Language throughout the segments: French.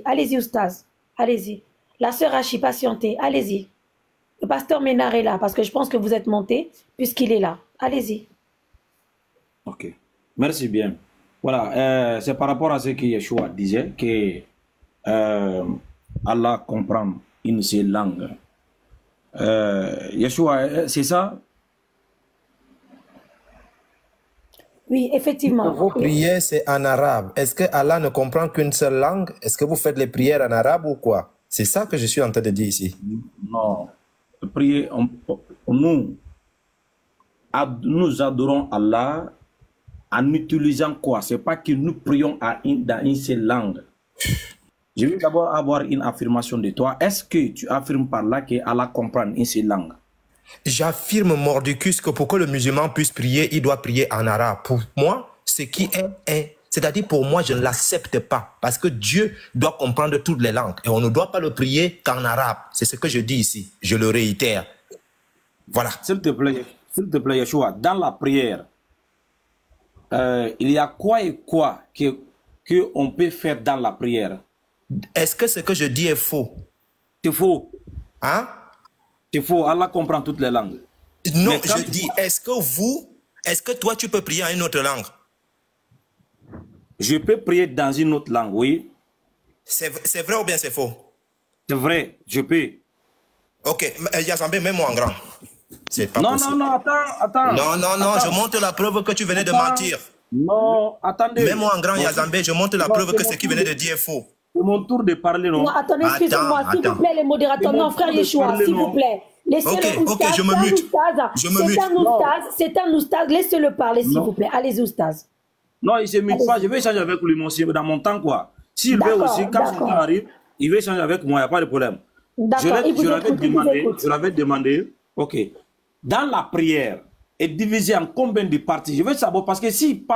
Allez-y, Oustaz. Allez-y. La sœur Hachi, patientez. Allez-y. Le pasteur Ménard est là parce que je pense que vous êtes monté puisqu'il est là. Allez-y. Ok. Merci bien. Voilà. C'est par rapport à ce que Yeshua disait que Allah comprend une seule langue. Yeshua, c'est ça? Oui, effectivement. Vos prières, c'est en arabe. Est-ce que Allah ne comprend qu'une seule langue? Est-ce que vous faites les prières en arabe ou quoi? C'est ça que je suis en train de dire ici. Non. Prier, nous adorons Allah en utilisant quoi? C'est pas que nous prions dans une seule langue. Je veux d'abord avoir une affirmation de toi. Est-ce que tu affirmes par là que Allah comprend une seule langue? J'affirme mordicus que pour que le musulman puisse prier, il doit prier en arabe. Pour moi, ce qui est. C'est-à-dire pour moi, je ne l'accepte pas. Parce que Dieu doit comprendre toutes les langues. Et on ne doit pas le prier qu'en arabe. C'est ce que je dis ici. Je le réitère. Voilà. S'il te plaît, Yeshua, dans la prière, il y a quoi et quoi qu'on peut faire dans la prière? Est-ce que ce que je dis est faux? C'est faux. Hein? C'est faux. Allah comprend toutes les langues. Non, je dis, est-ce que toi, tu peux prier en une autre langue? Je peux prier dans une autre langue, oui. C'est vrai ou bien c'est faux? C'est vrai, je peux. Ok, Yazambé, mets-moi en grand. C'est pas possible. Non, attends. Non, je montre la preuve que tu venais de mentir. Non, attendez. Mets-moi en grand, Yazambé, je montre la preuve que ce qui venait de dire est faux. C'est mon tour de parler, non? Non, attendez, excusez-moi, s'il vous plaît, les modérateurs. Non, frère Yeshua, s'il vous plaît. Laissez-le ok, je me mute. C'est un oustaz, laissez-le parler, s'il vous plaît. Allez-y, oustaz. Non, il ne se mute pas, je vais échanger avec lui, monsieur, dans mon temps, quoi. S'il veut aussi, quand son temps arrive, il veut échanger avec moi, il n'y a pas de problème. Je l'avais demandé, ok. Dans la prière, est divisée en combien de parties? Je veux savoir, parce que si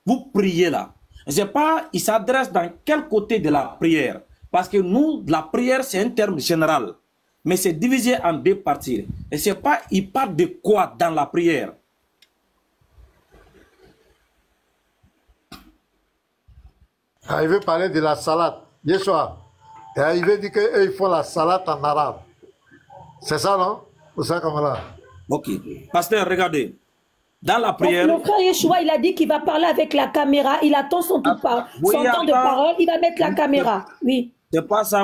vous priez là, je ne sais pas, il s'adresse dans quel côté de la prière. Parce que nous, la prière, c'est un terme général. Mais c'est divisé en deux parties. Et c'est pas, il parle de quoi dans la prière? Il veut parler de la salade. Yeshua. Il veut dire qu'ils font la salade en arabe. C'est ça, non? Ou ça comme là? Ok. Pasteur, regardez. Dans la prière... Le frère Yeshua, il a dit qu'il va parler avec la caméra. Il attend son temps de parole. Il va mettre la caméra. Oui. C'est pas ça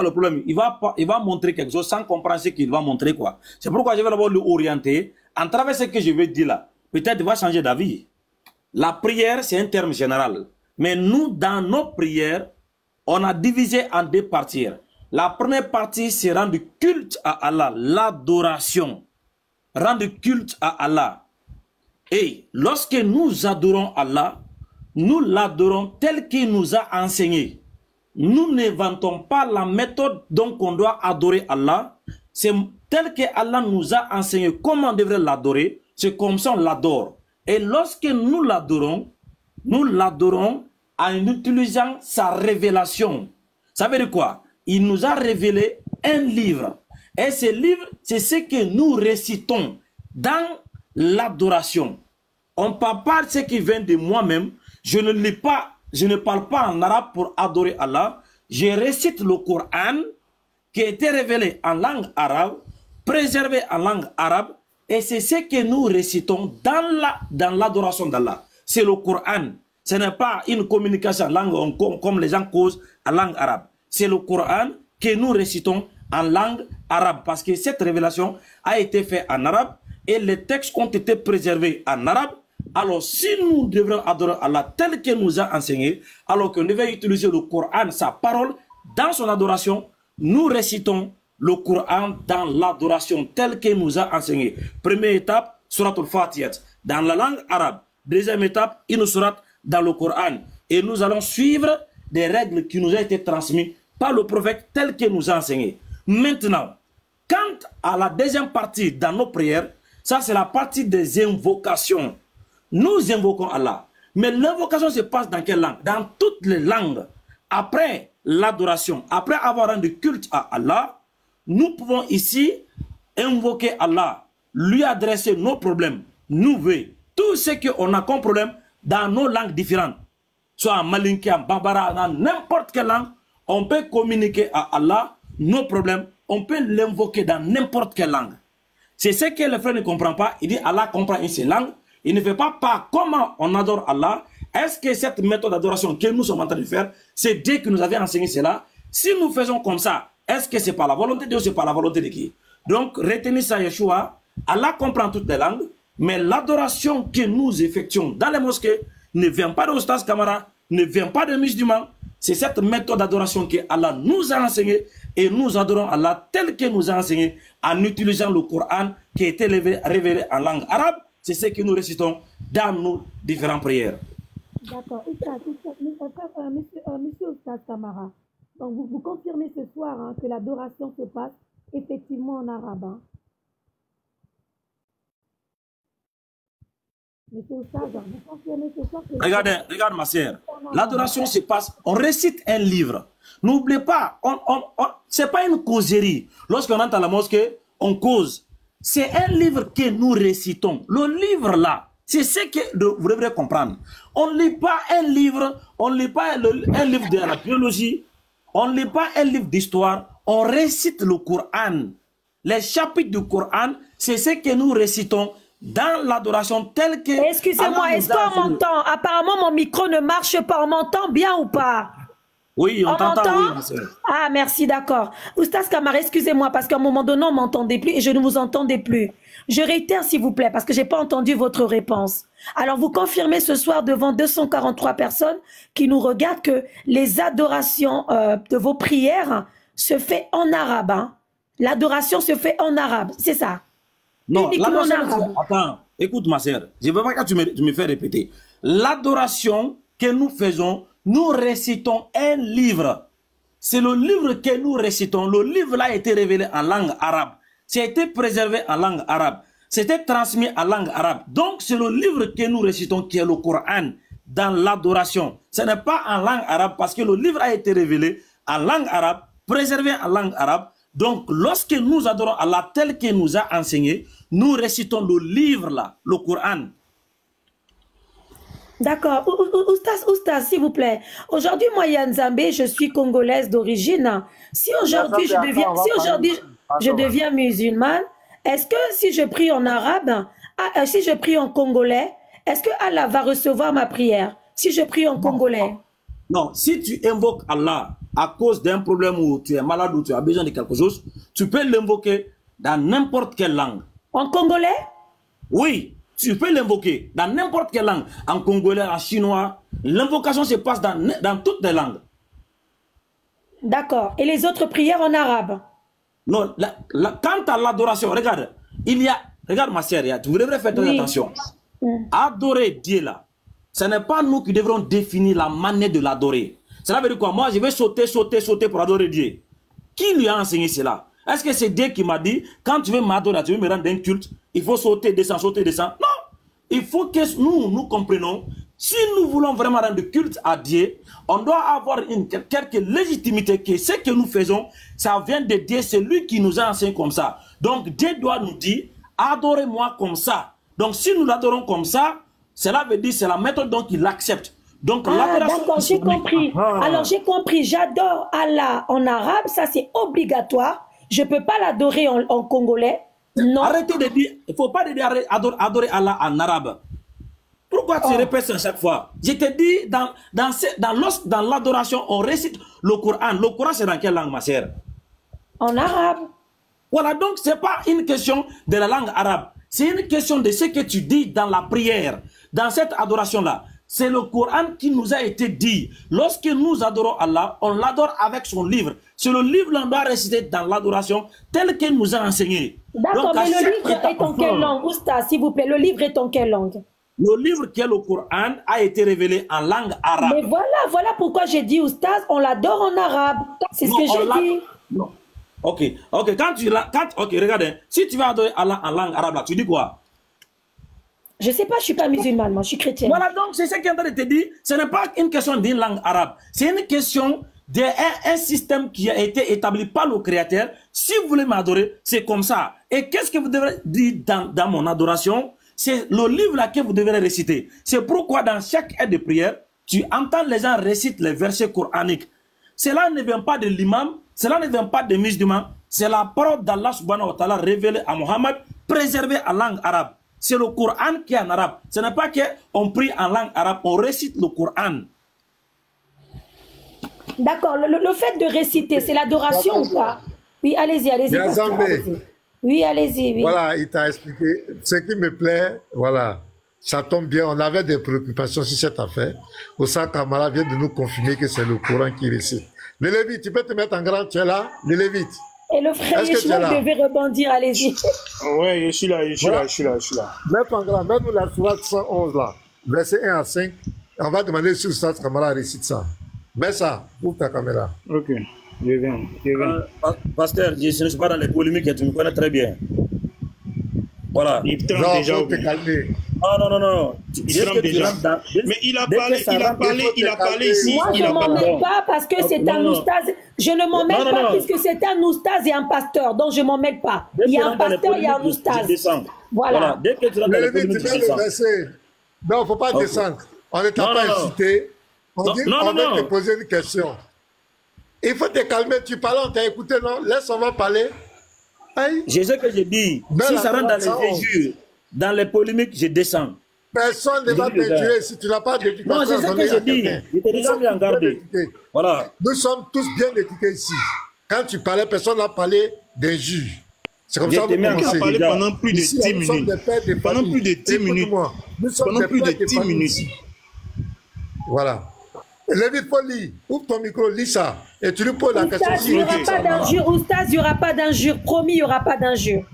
le problème. Il va montrer quelque chose sans comprendre ce qu'il va montrer, quoi. C'est pourquoi je vais d'abord l'orienter. En travers ce que je vais dire là, peut-être il va changer d'avis. La prière, c'est un terme général. Mais nous, dans nos prières, on a divisé en deux parties. La première partie, c'est rendre culte à Allah, l'adoration. Rendre culte à Allah. Et lorsque nous adorons Allah, nous l'adorons tel qu'il nous a enseigné. Nous n'inventons pas la méthode dont on doit adorer Allah. C'est tel que Allah nous a enseigné comment on devrait l'adorer. C'est comme ça on l'adore. Et lorsque nous l'adorons en utilisant sa révélation. Ça veut dire quoi? Il nous a révélé un livre. Et ce livre, c'est ce que nous récitons dans l'adoration. On ne parle pas de ce qui vient de moi-même. Je ne lis pas, je ne parle pas en arabe pour adorer Allah. Je récite le Coran qui a été révélé en langue arabe, préservé en langue arabe. Et c'est ce que nous récitons dans l'adoration d'Allah. C'est le Coran. Ce n'est pas une communication en langue comme les gens causent en langue arabe. C'est le Coran que nous récitons en langue arabe. Parce que cette révélation a été faite en arabe et les textes ont été préservés en arabe. Alors si nous devrons adorer Allah tel qu'il nous a enseigné, alors qu'on devait utiliser le Coran, sa parole, dans son adoration, nous récitons le Coran dans l'adoration telle qu'il nous a enseigné. Première étape, Surat al-Fatiha, dans la langue arabe. Deuxième étape, une sourate dans le Coran. Et nous allons suivre des règles qui nous ont été transmises par le prophète tel qu'il nous a enseigné. Maintenant, quant à la deuxième partie dans nos prières, ça c'est la partie des invocations. Nous invoquons Allah. Mais l'invocation se passe dans quelle langue? Dans toutes les langues. Après l'adoration, après avoir rendu culte à Allah, nous pouvons ici invoquer Allah, lui adresser nos problèmes, nos vœux, tout ce qu'on a comme problème dans nos langues différentes. Soit en malinké, en bambara, dans n'importe quelle langue, on peut communiquer à Allah nos problèmes, on peut l'invoquer dans n'importe quelle langue. C'est ce que le frère ne comprend pas. Il dit Allah comprend une seule langue. Il ne fait pas part comment on adore Allah. Est-ce que cette méthode d'adoration que nous sommes en train de faire, c'est Dieu qui nous avait enseigné cela? Si nous faisons comme ça, est-ce que c'est pas la volonté de Dieu, c'est pas la volonté de qui? Donc, retenez ça, Yeshua. Allah comprend toutes les langues, mais l'adoration que nous effectuons dans les mosquées ne vient pas de Oustaz Kamara, ne vient pas de musulmans. C'est cette méthode d'adoration que Allah nous a enseignée et nous adorons Allah tel que nous a enseigné en utilisant le Coran qui a été révélé en langue arabe. C'est ce que nous récitons dans nos différentes prières. D'accord. Monsieur Oustaz Kamara, donc vous confirmez ce soir hein, que l'adoration se passe effectivement en arabe. Hein. Monsieur Oustaz, vous confirmez ce soir que... Regarde ma sœur. L'adoration se passe, on récite un livre. N'oubliez pas, ce n'est pas une causerie. Lorsqu'on entre à la mosquée, on cause. C'est un livre que nous récitons. Le livre là, c'est ce que vous devrez comprendre. On ne lit pas un livre, on ne lit pas un livre de la biologie, on ne lit pas un livre d'histoire, on récite le Coran. Les chapitres du Coran, c'est ce que nous récitons dans l'adoration telle que... Excusez-moi, est-ce qu'on m'entend? Apparemment, mon micro ne marche pas. On m'entend bien ou pas? Oui, on t'entend, oui, ma soeur. Ah, merci, d'accord. Oustaz Kamara, excusez-moi, parce qu'à un moment donné, on ne m'entendait plus et je ne vous entendais plus. Je réitère, s'il vous plaît, parce que je n'ai pas entendu votre réponse. Alors, vous confirmez ce soir devant 243 personnes qui nous regardent que les adorations de vos prières se fait en arabe. Hein? L'adoration se fait en arabe, c'est ça? Non, l'adoration... Attends, écoute ma soeur, je ne veux pas que tu me fais répéter. L'adoration que nous faisons, nous récitons un livre. C'est le livre que nous récitons. Le livre-là a été révélé en langue arabe. Ça a été préservé en langue arabe. C'était transmis en langue arabe. Donc, c'est le livre que nous récitons qui est le Coran dans l'adoration. Ce n'est pas en langue arabe parce que le livre a été révélé en langue arabe, préservé en langue arabe. Donc, lorsque nous adorons Allah tel qu'il nous a enseigné, nous récitons le livre là, le Coran. D'accord. Oustaz, s'il vous plaît. Aujourd'hui, moi, Yann Zambé, je suis congolaise d'origine. Si aujourd'hui je deviens musulmane, est-ce que si je prie en arabe, si je prie en congolais, est-ce que Allah va recevoir ma prière? Si je prie en congolais? Non, si tu invoques Allah à cause d'un problème où tu es malade ou tu as besoin de quelque chose, tu peux l'invoquer dans n'importe quelle langue. En congolais? Oui. Tu peux l'invoquer dans n'importe quelle langue, en congolais, en chinois. L'invocation se passe dans toutes les langues. D'accord. Et les autres prières en arabe? Non, quant à l'adoration, regarde, regarde ma sœur, tu devrais faire très attention. Adorer Dieu là, ce n'est pas nous qui devrons définir la manière de l'adorer. Cela veut dire quoi? Moi, je vais sauter pour adorer Dieu. Qui lui a enseigné cela? Est-ce que c'est Dieu qui m'a dit, quand tu veux m'adorer, tu veux me rendre un culte, il faut sauter, descendre? Non. Il faut que nous comprenions, si nous voulons vraiment rendre culte à Dieu, on doit avoir quelque légitimité que ce que nous faisons, ça vient de Dieu, c'est lui qui nous a enseigné comme ça. Donc Dieu doit nous dire, adorez-moi comme ça. Donc si nous l'adorons comme ça, cela veut dire c'est la méthode dont il accepte. Donc d'accord, j'ai compris. Alors j'ai compris, j'adore Allah en arabe, ça c'est obligatoire. Je ne peux pas l'adorer en congolais. Non. Arrêtez de dire, il ne faut pas dire adorer Allah en arabe. Pourquoi tu répètes ça chaque fois? Je te dis, dans l'adoration, on récite le Coran. Le Coran, c'est dans quelle langue, ma sœur? En arabe. Voilà, donc ce n'est pas une question de la langue arabe. C'est une question de ce que tu dis dans la prière, dans cette adoration-là. C'est le Coran qui nous a été dit. Lorsque nous adorons Allah, on l'adore avec son livre. C'est le livre qu'on doit réciter dans l'adoration tel qu'il nous a enseigné. D'accord, mais le livre est en quelle langue, Oustaz, s'il vous plaît? Le livre est en quelle langue? Le livre qui est le Coran a été révélé en langue arabe. Mais voilà pourquoi j'ai dit, Oustaz, on l'adore en arabe. C'est ce que j'ai dit. Non. Ok, regarde, si tu vas adorer Allah en langue arabe, là, tu dis quoi? Je ne sais pas, je ne suis pas musulmane, moi, je suis chrétienne. Voilà, donc c'est ce qu'il est en train de te dire. Ce n'est pas une question d'une langue arabe. C'est une question d'un système qui a été établi par le Créateur. Si vous voulez m'adorer, c'est comme ça. Et qu'est-ce que vous devrez dire dans mon adoration? C'est le livre là que vous devrez réciter. C'est pourquoi dans chaque aide de prière, tu entends les gens réciter les versets coraniques. Cela ne vient pas de l'imam, cela ne vient pas des musulmans. C'est la parole d'Allah subhanahu wa ta'ala révélée à Mohammed, préservée en langue arabe. C'est le Coran qui est en arabe. Ce n'est pas qu'on prie en langue arabe, on récite le Coran. D'accord. Le fait de réciter, c'est l'adoration ou pas? Oui, allez-y, allez-y. Oui, allez-y. Oui. Voilà, il t'a expliqué. Ce qui me plaît, voilà, ça tombe bien. On avait des préoccupations sur cette affaire. Oussa Kamara vient de nous confirmer que c'est le Coran qui récite. Le Lévite, tu peux te mettre en grand, tu es là? Le Lévite. Et le frère Yeshua devait rebondir, allez-y. Oui, je suis là. Mets en grand, mets-nous la sourate 111 là, verset 1 à 5. On va demander si Oussa Kamara récite ça. Mets ça, ouvre ta caméra. Ok, je viens. Pasteur, je ne suis pas dans les polémiques et tu me connais très bien. Voilà. Il trempe déjà. Faut te calmer. Non. Il trempe déjà. Mais il a parlé ici. Moi, je ne m'en mêle pas parce que c'est un oustaz. Je ne m'en mêle pas puisque c'est un oustaz et un pasteur. Donc, je ne m'en mêle pas. Il y a un pasteur, il y a un oustaz. Voilà. Dès que tu rentres dans les polémiques, je descends. Non, il ne faut pas descendre. On ne t'a pas incité. On veut te poser une question. Il faut te calmer. Tu parles, on t'a écouté, non? Laisse, on va parler. Aïe. Je sais que je dis, si ça rentre dans les injures, dans les polémiques, je descends. Personne ne va t'injurer si tu n'as pas d'éducation. Non, je sais que je dis. Je te dis bien garder. Voilà. Nous sommes tous bien éduqués ici. Quand tu parlais, personne n'a parlé d'injures. C'est comme ça que vous commencez. Parlé pendant plus de 10 minutes. Pendant plus de 10 minutes. Pendant plus de 10 minutes. Voilà. Lévite, faut lire. Ouvre ton micro, lis ça. Et tu lui poses la question. Il n'y aura pas d'injure. Oustaz, il n'y aura pas d'injure. Promis, il n'y aura pas d'injure.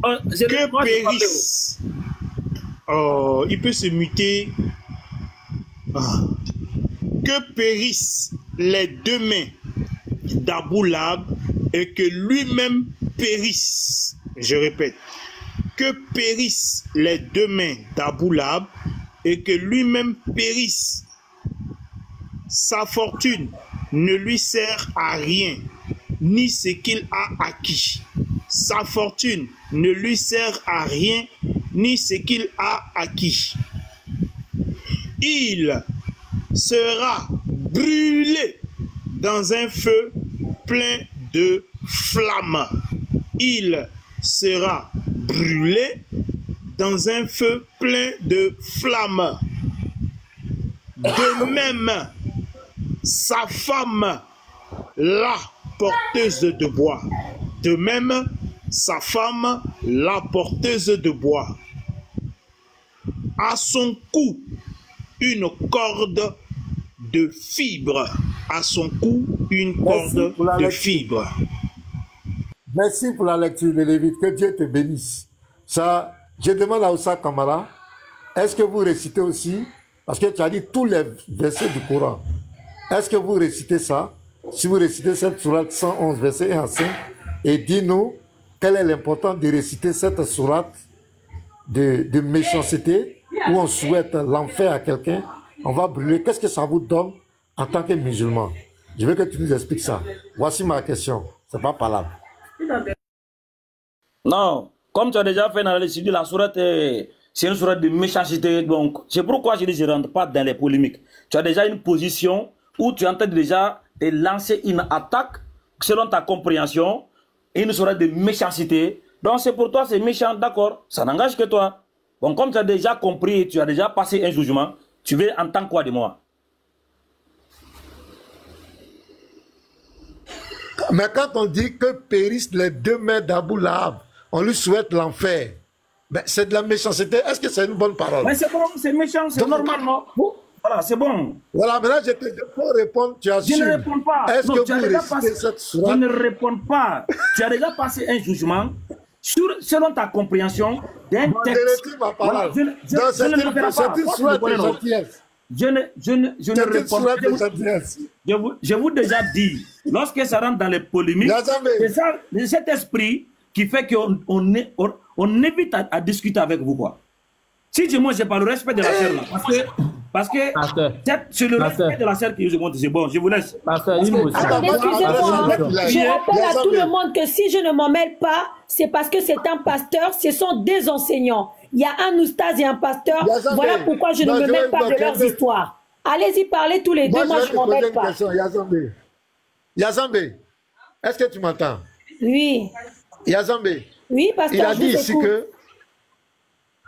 Que périsse. Oh, il peut se muter. Que périssent les deux mains d'Abou Lahab et que lui-même périsse. Je répète. Que périssent les deux mains d'Abou Lahab et que lui-même périsse. Sa fortune ne lui sert à rien, ni ce qu'il a acquis. Sa fortune ne lui sert à rien, ni ce qu'il a acquis. Il sera brûlé dans un feu plein de flammes. Il sera brûlé dans un feu plein de flammes. De même, sa femme, la porteuse de bois. De même, sa femme, la porteuse de bois. À son cou, une corde de fibres. À son cou, une corde de fibres. Merci pour la lecture de Lévite. Que Dieu te bénisse. Ça, je demande à Oussa Kamara, est-ce que vous récitez aussi? Parce que tu as dit tous les versets du Coran. Est-ce que vous récitez ça? Si vous récitez cette sourate 111, verset 1 à 5, et dis-nous quelle est l'importance de réciter cette sourate de méchanceté, où on souhaite l'enfer à quelqu'un, on va brûler. Qu'est-ce que ça vous donne en tant que musulman? Je veux que tu nous expliques ça. Voici ma question. C'est pas par Non, comme tu as déjà fait dans l'étude, la sourate, c'est une sourate de méchanceté. Donc, c'est pourquoi je dis que je ne rentre pas dans les polémiques. Tu as déjà une position où tu entends déjà te lancer une attaque selon ta compréhension, une sourate de méchanceté. Donc, c'est pour toi, c'est méchant, d'accord, ça n'engage que toi. Bon, comme tu as déjà compris, tu as déjà passé un jugement, tu veux entendre quoi de moi? Mais quand on dit que périssent les deux mains d'Abou Lahab, on lui souhaite l'enfer. C'est de la méchanceté. Est-ce que c'est une bonne parole? Mais c'est bon, c'est méchant, c'est normal, non? Voilà, c'est bon. Voilà, maintenant je te faut répondre, tu assumes. Je ne réponds pas. Est-ce que vous récitez cette sourate? Je ne réponds pas. Tu as déjà passé un jugement selon ta compréhension d'un texte. Ma parole. C'est une sourate de gentillesse. Je ne réponds pas. Je vous déjà dit, lorsque ça rentre dans les polémiques, c'est cet esprit qui fait qu'on évite à discuter avec vous, quoi. Si moi j'ai pas le respect de la sœur là, parce que c'est le respect de la sœur qui je montre, c'est bon, je vous laisse. Excusez-moi, je rappelle à tout le monde que si je ne m'en mêle pas, c'est parce que c'est un pasteur, ce sont des enseignants. Il y a un oustaz et un pasteur, voilà pourquoi je ne me mêle pas de leurs histoires. Allez-y, parlez tous les deux, moi je m'en mêle pas. Question, Yazambe. Yazambe, est-ce que tu m'entends? Oui. Yazambe, Oui, pasteur, il a dit je vous ici écoute. que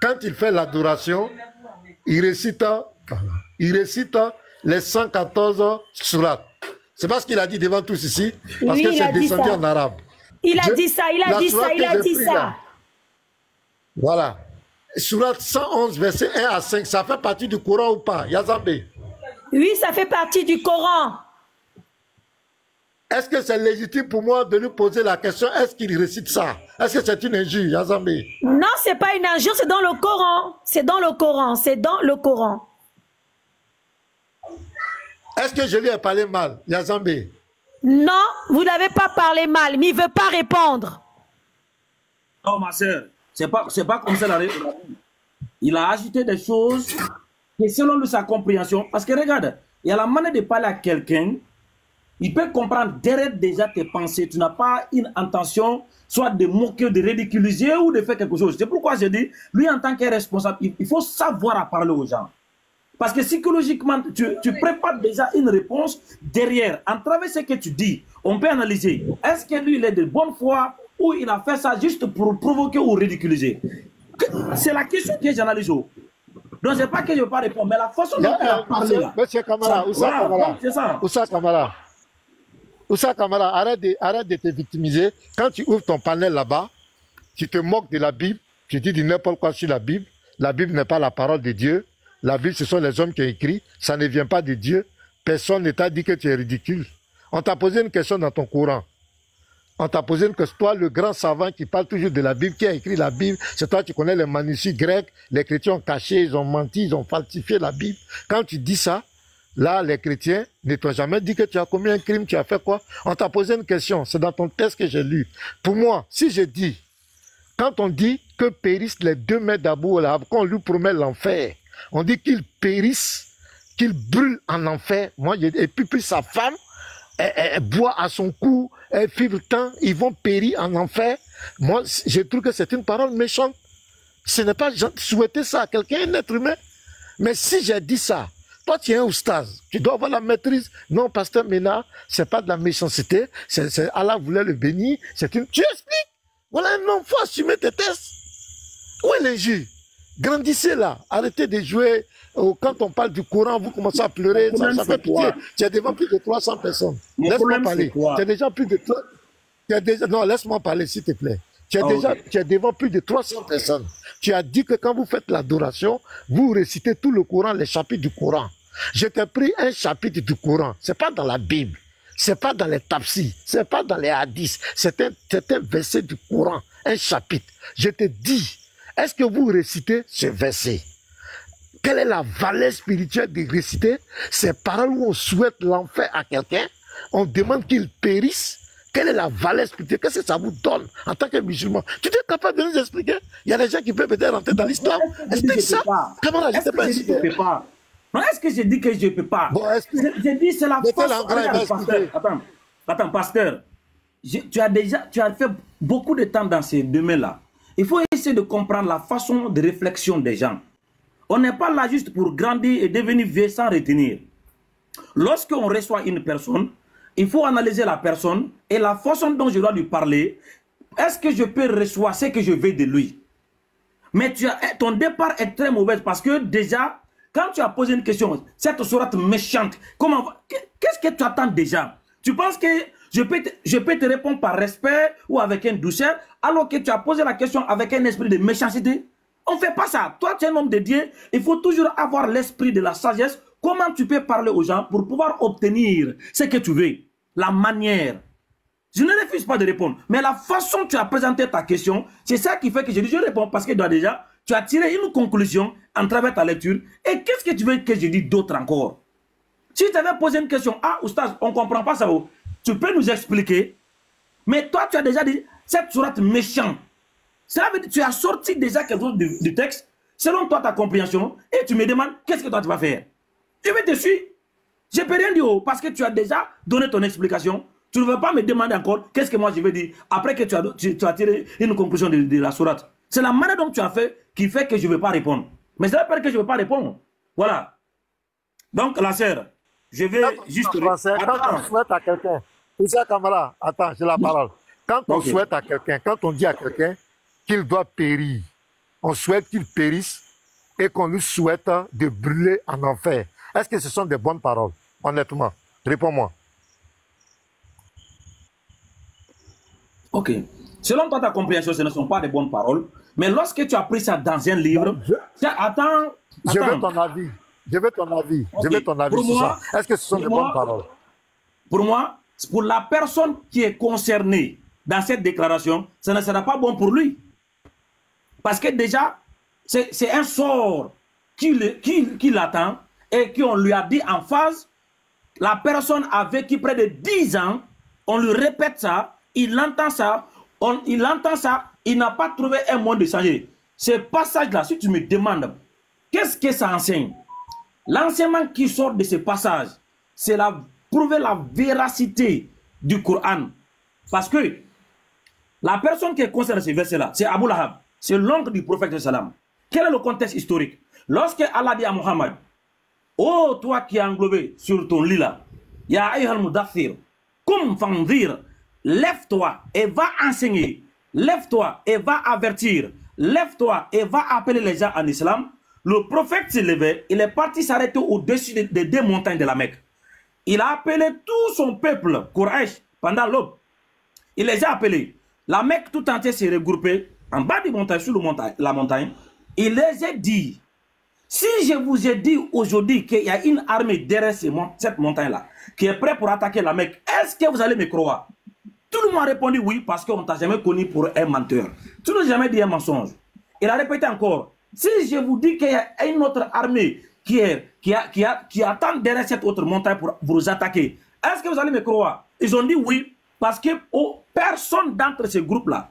quand il fait l'adoration, il récite les 114 sourates. C'est pas ce qu'il a dit devant tous ici, parce Oui, que il a c'est dit descendu ça. en arabe. Il a dit ça, il a la dit ça, sourate il a que j'ai dit pris ça. là, voilà. Sourate 111, verset 1 à 5, ça fait partie du Coran ou pas, Yazambe? Oui, ça fait partie du Coran. Est-ce que c'est légitime pour moi de lui poser la question, est-ce qu'il récite ça? Est-ce que c'est une injure, Yazambe? Non, c'est pas une injure, c'est dans le Coran. C'est dans le Coran, c'est dans le Coran. Est-ce que je lui ai parlé mal, Yazambe? Non, vous n'avez pas parlé mal, mais il ne veut pas répondre. Non, ma soeur, c'est pas comme ça la réponse. Il a ajouté des choses et selon sa compréhension, parce que regarde, il y a la manière de parler à quelqu'un, il peut comprendre derrière déjà tes pensées. Tu n'as pas une intention soit de moquer, de ridiculiser ou de faire quelque chose. C'est pourquoi je dis, lui en tant que responsable, il faut savoir à parler aux gens. Parce que psychologiquement, tu prépares déjà une réponse derrière. En travers ce que tu dis, on peut analyser. Est-ce que lui, il est de bonne foi ou il a fait ça juste pour provoquer ou ridiculiser? C'est la question que j'analyse. Donc, c'est pas que je ne veux pas répondre, mais la façon dont il a parlé là. Monsieur Kamara, Oussa Kamara, arrête de te victimiser. Quand tu ouvres ton panel là-bas, tu te moques de la Bible, tu dis n'importe quoi sur la Bible. La Bible n'est pas la parole de Dieu. La Bible, ce sont les hommes qui ont écrit. Ça ne vient pas de Dieu. Personne ne t'a dit que tu es ridicule. On t'a posé une question dans ton Coran. On t'a posé une question. Toi, le grand savant qui parle toujours de la Bible, qui a écrit la Bible, c'est toi qui connais les manuscrits grecs. Les chrétiens ont caché, ils ont menti, ils ont falsifié la Bible. Quand tu dis ça, là, les chrétiens ne t'ont jamais dit que tu as commis un crime, tu as fait quoi? On t'a posé une question. C'est dans ton texte que j'ai lu. Pour moi, si je dis, quand on dit que périssent les deux mains d'Abou Lahab, quand on lui promet l'enfer, on dit qu'il périsse, qu'il brûle en enfer. Moi, et puis sa femme, elle boit à son cou, elle fibre tant, ils vont périr en enfer. Moi, je trouve que c'est une parole méchante. Ce n'est pas souhaiter ça à quelqu'un, un être humain. Mais si j'ai dit ça, toi, tu es un oustaz, tu dois avoir la maîtrise. Non, pasteur Ménard, c'est pas de la méchanceté, c'est Allah voulait le bénir, c'est une... Tu expliques. Voilà un homme, faut assumer tes tests. Où est l'injure? Grandissez là, arrêtez de jouer. Quand on parle du Coran, vous commencez à pleurer, ça fait pitié. Tu as devant plus de 300 personnes. Laisse-moi parler. Tu as déjà plus de... Non, laisse-moi parler, s'il te plaît. Tu as devant plus de 300 personnes. Tu as dit que quand vous faites l'adoration, vous récitez tout le Coran, les chapitres du Coran. Je t'ai pris un chapitre du Coran. C'est pas dans la Bible. C'est pas dans les tafsirs. C'est pas dans les hadiths. C'est un verset du Coran. Un chapitre. Je te dis, est-ce que vous récitez ce verset? Quelle est la valeur spirituelle de réciter ces paroles où on souhaite l'enfer à quelqu'un? On demande qu'il périsse. Quelle est la valeur spirituelle? Qu'est-ce que ça vous donne en tant que musulman? Tu es capable de nous expliquer? Il y a des gens qui peuvent peut-être rentrer dans l'islam. Explique ça. Comment là, je ne peux pas. Non, est-ce que j'ai dit que je ne peux pas? Bon, j'ai dit c'est la façon. Attends, pasteur. Tu as fait beaucoup de temps dans ces domaines-là. Il faut essayer de comprendre la façon de réflexion des gens. On n'est pas là juste pour grandir et devenir vieux sans retenir. Lorsqu'on reçoit une personne, il faut analyser la personne et la façon dont je dois lui parler. Est-ce que je peux recevoir ce que je veux de lui? Mais ton départ est très mauvais parce que déjà, quand tu as posé une question, cette sourate méchante, qu'est-ce que tu attends déjà? Tu penses que je peux te répondre par respect ou avec une douceur alors que tu as posé la question avec un esprit de méchanceté? On ne fait pas ça. Toi, tu es un homme de Dieu. Il faut toujours avoir l'esprit de la sagesse. Comment tu peux parler aux gens pour pouvoir obtenir ce que tu veux? La manière. Je ne refuse pas de répondre. Mais la façon dont tu as présenté ta question, c'est ça qui fait que je dis je réponds parce que déjà, tu as tiré une conclusion en travers ta lecture. Et qu'est-ce que tu veux que je dise d'autre encore? Si tu avais posé une question, ah, oustaz, on ne comprend pas ça. Tu peux nous expliquer. Mais toi, tu as déjà dit, cette sourate méchante. Ça veut dire que tu as sorti déjà quelque chose du texte, selon toi, ta compréhension, et tu me demandes, qu'est-ce que toi, tu vas faire? Je vais te suivre. Je ne peux rien dire, parce que tu as déjà donné ton explication. Tu ne veux pas me demander encore, qu'est-ce que moi, je vais dire, après que tu as tiré une conclusion de la sourate. C'est la manière dont tu as fait qui fait que je ne veux pas répondre. Mais ça veut pas dire que je ne veux pas répondre. Voilà. Donc, la sœur, je vais juste... Quand on souhaite à quelqu'un, Issa Kamara, attends, j'ai la parole. Quand on souhaite à quelqu'un, quand on dit à quelqu'un qu'il doit périr, on souhaite qu'il périsse et qu'on lui souhaite de brûler en enfer. Est-ce que ce sont des bonnes paroles? Honnêtement, réponds-moi. Ok. Selon toi, ta compréhension, ce ne sont pas des bonnes paroles. Mais lorsque tu as pris ça dans un livre, attends. Je veux ton avis. Je veux ton avis. Okay. Je veux ton avis sur ça. Est-ce que ce sont des bonnes paroles? Pour moi, pour la personne qui est concernée dans cette déclaration, ça ne sera pas bon pour lui. Parce que déjà, c'est un sort qui l'attend et qu'on lui a dit en phase. La personne a vécu près de 10 ans, on lui répète ça, il entend ça, il n'a pas trouvé un moyen de changer. Ce passage-là, si tu me demandes, qu'est-ce que ça enseigne? L'enseignement qui sort de ce passage, c'est prouver la véracité du Coran. Parce que la personne qui est concernée dans ce verset-là, c'est Abu Lahab, c'est l'oncle du prophète sallam. Quel est le contexte historique? Lorsque Allah dit à Muhammad, oh toi qui es englobé sur ton lit là, Ya ayyuhal mudaththir, kum fanzir, lève-toi et va enseigner, lève-toi et va avertir, lève-toi et va appeler les gens en islam. Le prophète s'est levé, il est parti s'arrêter au-dessus des 2 montagnes de la Mecque. Il a appelé tout son peuple, Quraysh, pendant l'aube. Il les a appelés. La Mecque tout entière s'est regroupée en bas des montagnes, sur la montagne. Il les a dit, si je vous ai dit aujourd'hui qu'il y a une armée derrière cette montagne-là, qui est prête pour attaquer la Mecque, est-ce que vous allez me croire? Tout le monde a répondu oui, parce qu'on ne t'a jamais connu pour un menteur. Tu n'as jamais dit un mensonge. Il a répété encore, si je vous dis qu'il y a une autre armée qui attend derrière cette autre montagne pour vous attaquer, est-ce que vous allez me croire? Ils ont dit oui, parce que personne d'entre ces groupes-là,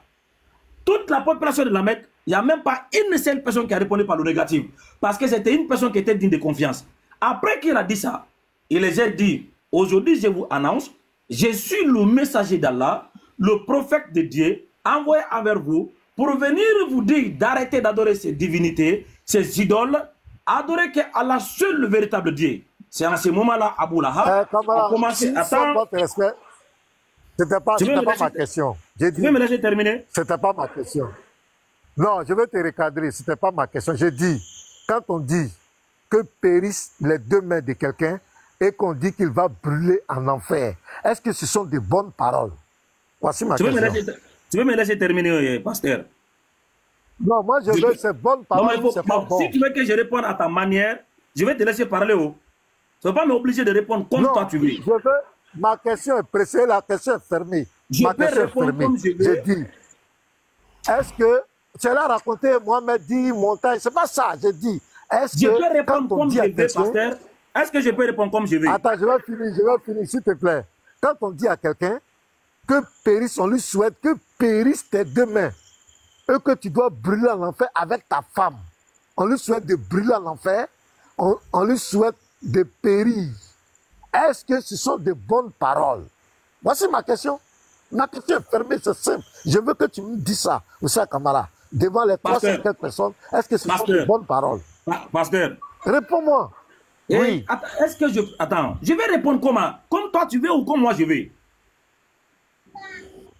toute la population de la Mecque, il n'y a même pas une seule personne qui a répondu par le négatif. Parce que c'était une personne qui était digne de confiance. Après qu'il a dit ça, il les a dit, aujourd'hui je vous annonce, je suis le messager d'Allah, le prophète de Dieu, envoyé envers vous, pour venir vous dire d'arrêter d'adorer ces divinités, ces idoles, adorer que Allah seul le véritable Dieu. C'est en ce moment-là, Abu Lahab a commencé à attendre. C'était pas ma question. Tu veux me laisser terminer? C'était pas ma question. Non, je vais te recadrer. C'était pas ma question. J'ai dit, quand on dit que périssent les 2 mains de quelqu'un et qu'on dit qu'il va brûler en enfer, est-ce que ce sont des bonnes paroles? Voici ma question. Tu veux me laisser terminer, pasteur? Non, moi je veux ces bonnes paroles. Si tu veux que je réponde à ta manière, je vais te laisser parler. Tu ne vas pas m'obliger de répondre comme toi tu veux. Je veux. Ma question est précise, la question est fermée. Je peux répondre comme je veux. J'ai dit, est-ce que tu l'as raconté, Mohamed dit, montagne, c'est pas ça, j'ai dit. Je peux répondre comme je veux, pasteur. Est-ce que je peux répondre comme je veux? Attends, je vais finir, s'il te plaît. Quand on dit à quelqu'un que périsse, on lui souhaite que périssent tes 2 mains, et que tu dois brûler en enfer avec ta femme. On lui souhaite de brûler en enfer, on lui souhaite de périr. Est-ce que ce sont de bonnes paroles? Voici ma question. Ma question est fermée, c'est simple. Je veux que tu me dises ça, Issa Kamara, devant les 350 personnes. Est-ce que ce sont de bonnes paroles? Pasteur. Réponds-moi. Oui. Est-ce que je... Attends, je vais répondre comment? Comme toi tu veux ou comme moi je veux?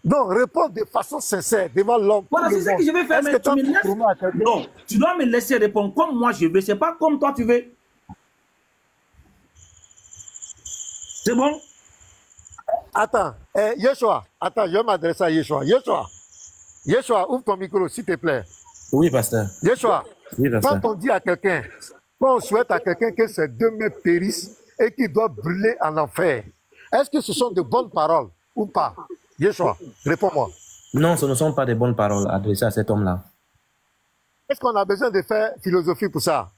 Non, réponds de façon sincère devant l'homme. Voilà, c'est ce que je vais faire. Mais tu me laisses... Non, tu dois me laisser répondre comme moi je veux. C'est pas comme toi tu veux. C'est bon? Attends, Yeshua, attends, je vais m'adresser à Yeshua. Yeshua, ouvre ton micro, s'il te plaît. Oui, pasteur. Yeshua, oui, pasteur. Quand on dit à quelqu'un, quand on souhaite à quelqu'un que ses 2 mains périssent et qu'il doit brûler en enfer, est-ce que ce sont de bonnes paroles ou pas? Yeshua, réponds-moi. Non, ce ne sont pas de bonnes paroles adressées à cet homme-là. Est-ce qu'on a besoin de faire philosophie pour ça?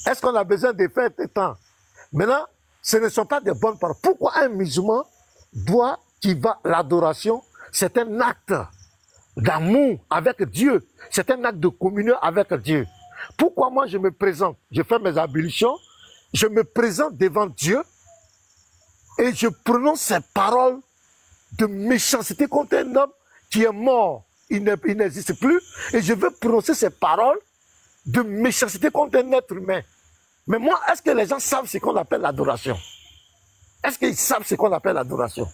Est-ce qu'on a besoin de faire des temps? Maintenant, ce ne sont pas de bonnes paroles. Pourquoi un musulman doit, qui va l'adoration, c'est un acte d'amour avec Dieu. C'est un acte de communion avec Dieu. Pourquoi moi je me présente, je fais mes ablutions, je me présente devant Dieu et je prononce ces paroles de méchanceté contre un homme qui est mort, il n'existe plus, et je veux prononcer ces paroles de méchanceté contre un être humain. Mais moi, est-ce que les gens savent ce qu'on appelle l'adoration? Est-ce qu'ils savent ce qu'on appelle l'adoration?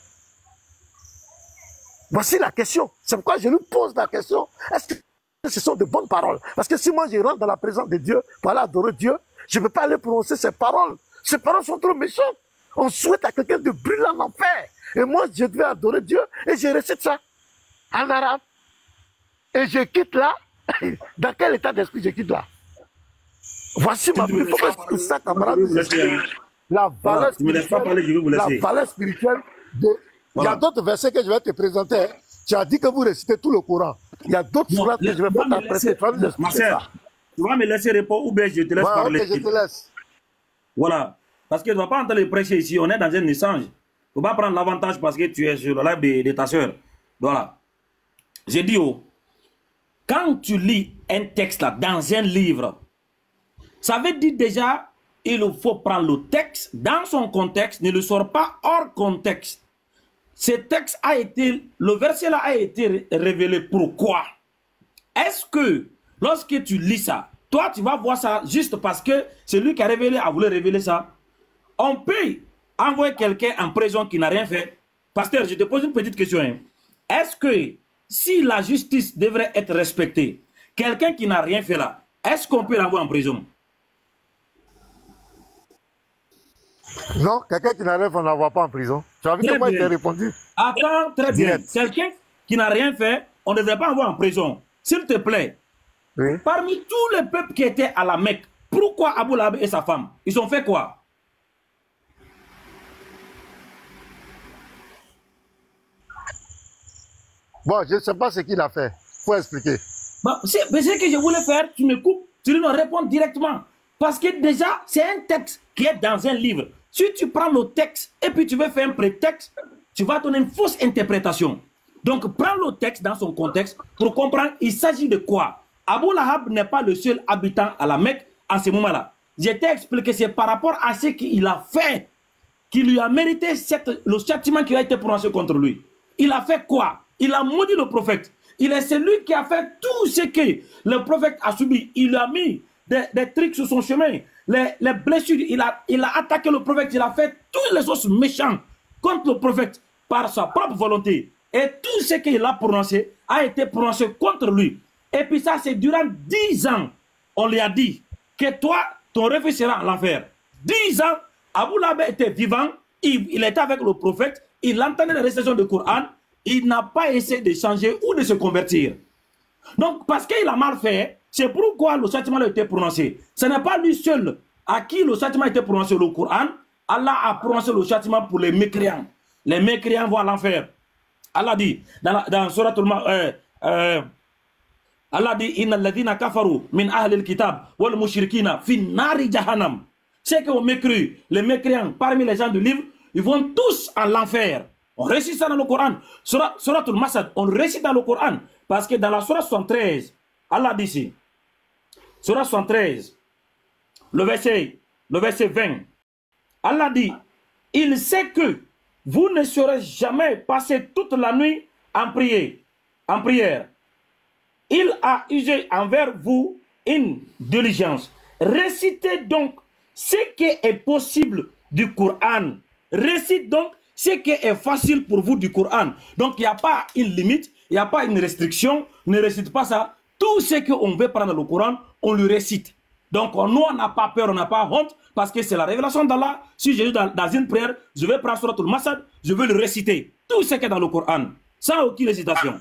Voici la question. C'est pourquoi je lui pose la question. Est-ce que ce sont de bonnes paroles? Parce que si moi je rentre dans la présence de Dieu pour aller adorer Dieu, je ne peux pas aller prononcer ces paroles. Ces paroles sont trop méchantes. On souhaite à quelqu'un de brûler en enfer. Et moi, je devais adorer Dieu et je récite ça en arabe. Et je quitte là. Dans quel état d'esprit je quitte là? Voici ma il faut que tout ça, camarade, la valeur spirituelle de... Il y a d'autres versets que je vais te présenter. Tu as dit que vous récitez tout le Coran. Il y a d'autres sourates que je ne vais pas t'apprêter. Ma sœur, tu vas me laisser répondre ou bien je te laisse parler. Okay, je te laisse. Voilà. Parce que tu ne vas pas entendre les prêcher ici. On est dans un échange. Il ne faut pas prendre l'avantage parce que tu es sur le live de ta sœur. Voilà. J'ai dit, quand tu lis un texte là, dans un livre, ça veut dire déjà, il faut prendre le texte dans son contexte, ne le sort pas hors contexte. Ce texte a été, le verset là a été révélé. Pourquoi? Est-ce que lorsque tu lis ça, toi tu vas voir ça juste parce que celui qui a révélé a voulu révéler ça? On peut envoyer quelqu'un en prison qui n'a rien fait. Pasteur, je te pose une petite question. Hein. Est-ce que si la justice devrait être respectée, quelqu'un qui n'a rien fait là, est-ce qu'on peut l'envoyer en prison? Non, quelqu'un qui n'a rien fait, on ne l'envoie pas en prison. Tu as vu comment il t'a répondu? Attends, très bien. Quelqu'un qui n'a rien fait, on ne devrait pas envoyer en prison. S'il te plaît, oui. Parmi tous les peuples qui étaient à la Mecque, pourquoi Abu Lahab et sa femme, ils ont fait quoi? Bon, je ne sais pas ce qu'il a fait. Il faut expliquer. Bon, c'est ce que je voulais faire. Tu me coupes, tu lui réponds directement. Parce que déjà, c'est un texte qui est dans un livre. Si tu prends le texte et puis tu veux faire un prétexte, tu vas donner une fausse interprétation. Donc, prends le texte dans son contexte pour comprendre il s'agit de quoi. Abu Lahab n'est pas le seul habitant à la Mecque en ce moment-là. Je t'ai expliqué, c'est par rapport à ce qu'il a fait qui lui a mérité le châtiment qui a été prononcé contre lui. Il a fait quoi? Il a maudit le prophète. Il est celui qui a fait tout ce que le prophète a subi. Il a mis des trucs sur son chemin. Les blessures, il a attaqué le prophète. Il a fait tous les choses méchants contre le prophète par sa propre volonté. Et tout ce qu'il a prononcé a été prononcé contre lui. Et puis ça, c'est durant 10 ans, on lui a dit que toi, ton refus sera en l'enfer. 10 ans, Abu Lahab était vivant, il était avec le prophète, il entendait les récitations du Coran, il n'a pas essayé de changer ou de se convertir. Donc, parce qu'il a mal fait, c'est pourquoi le châtiment a été prononcé. Ce n'est pas lui seul à qui le châtiment a été prononcé, le Coran. Allah a prononcé le châtiment pour les mécréants. Les mécréants vont à l'enfer. Allah dit, dans Surat Allah dit, Inna alladhina kafaru min ahli al-kitab wal mushrikina fi nari jahannam. C'est qu'on mécru, les mécréants parmi les gens du livre, ils vont tous à l'enfer. On récite ça dans le Coran. Surat al-Masad, on récite dans le Coran. Parce que dans la Surah 73, Allah dit ici, Surah 73, le verset 20, Allah dit, il sait que vous ne serez jamais passé toute la nuit en prière. Il a usé envers vous une diligence. Récitez donc ce qui est possible du Coran. Récite donc ce qui est facile pour vous du Coran. Donc il n'y a pas une limite, il n'y a pas une restriction. Ne récite pas ça. Tout ce qu'on veut prendre dans le Coran, on le récite. Donc nous, on n'a pas peur, on n'a pas honte, parce que c'est la révélation d'Allah. Si je suis dans une prière, je vais prendre Surat al-Masad, je vais le réciter. Tout ce qui est dans le Coran, sans aucune hésitation.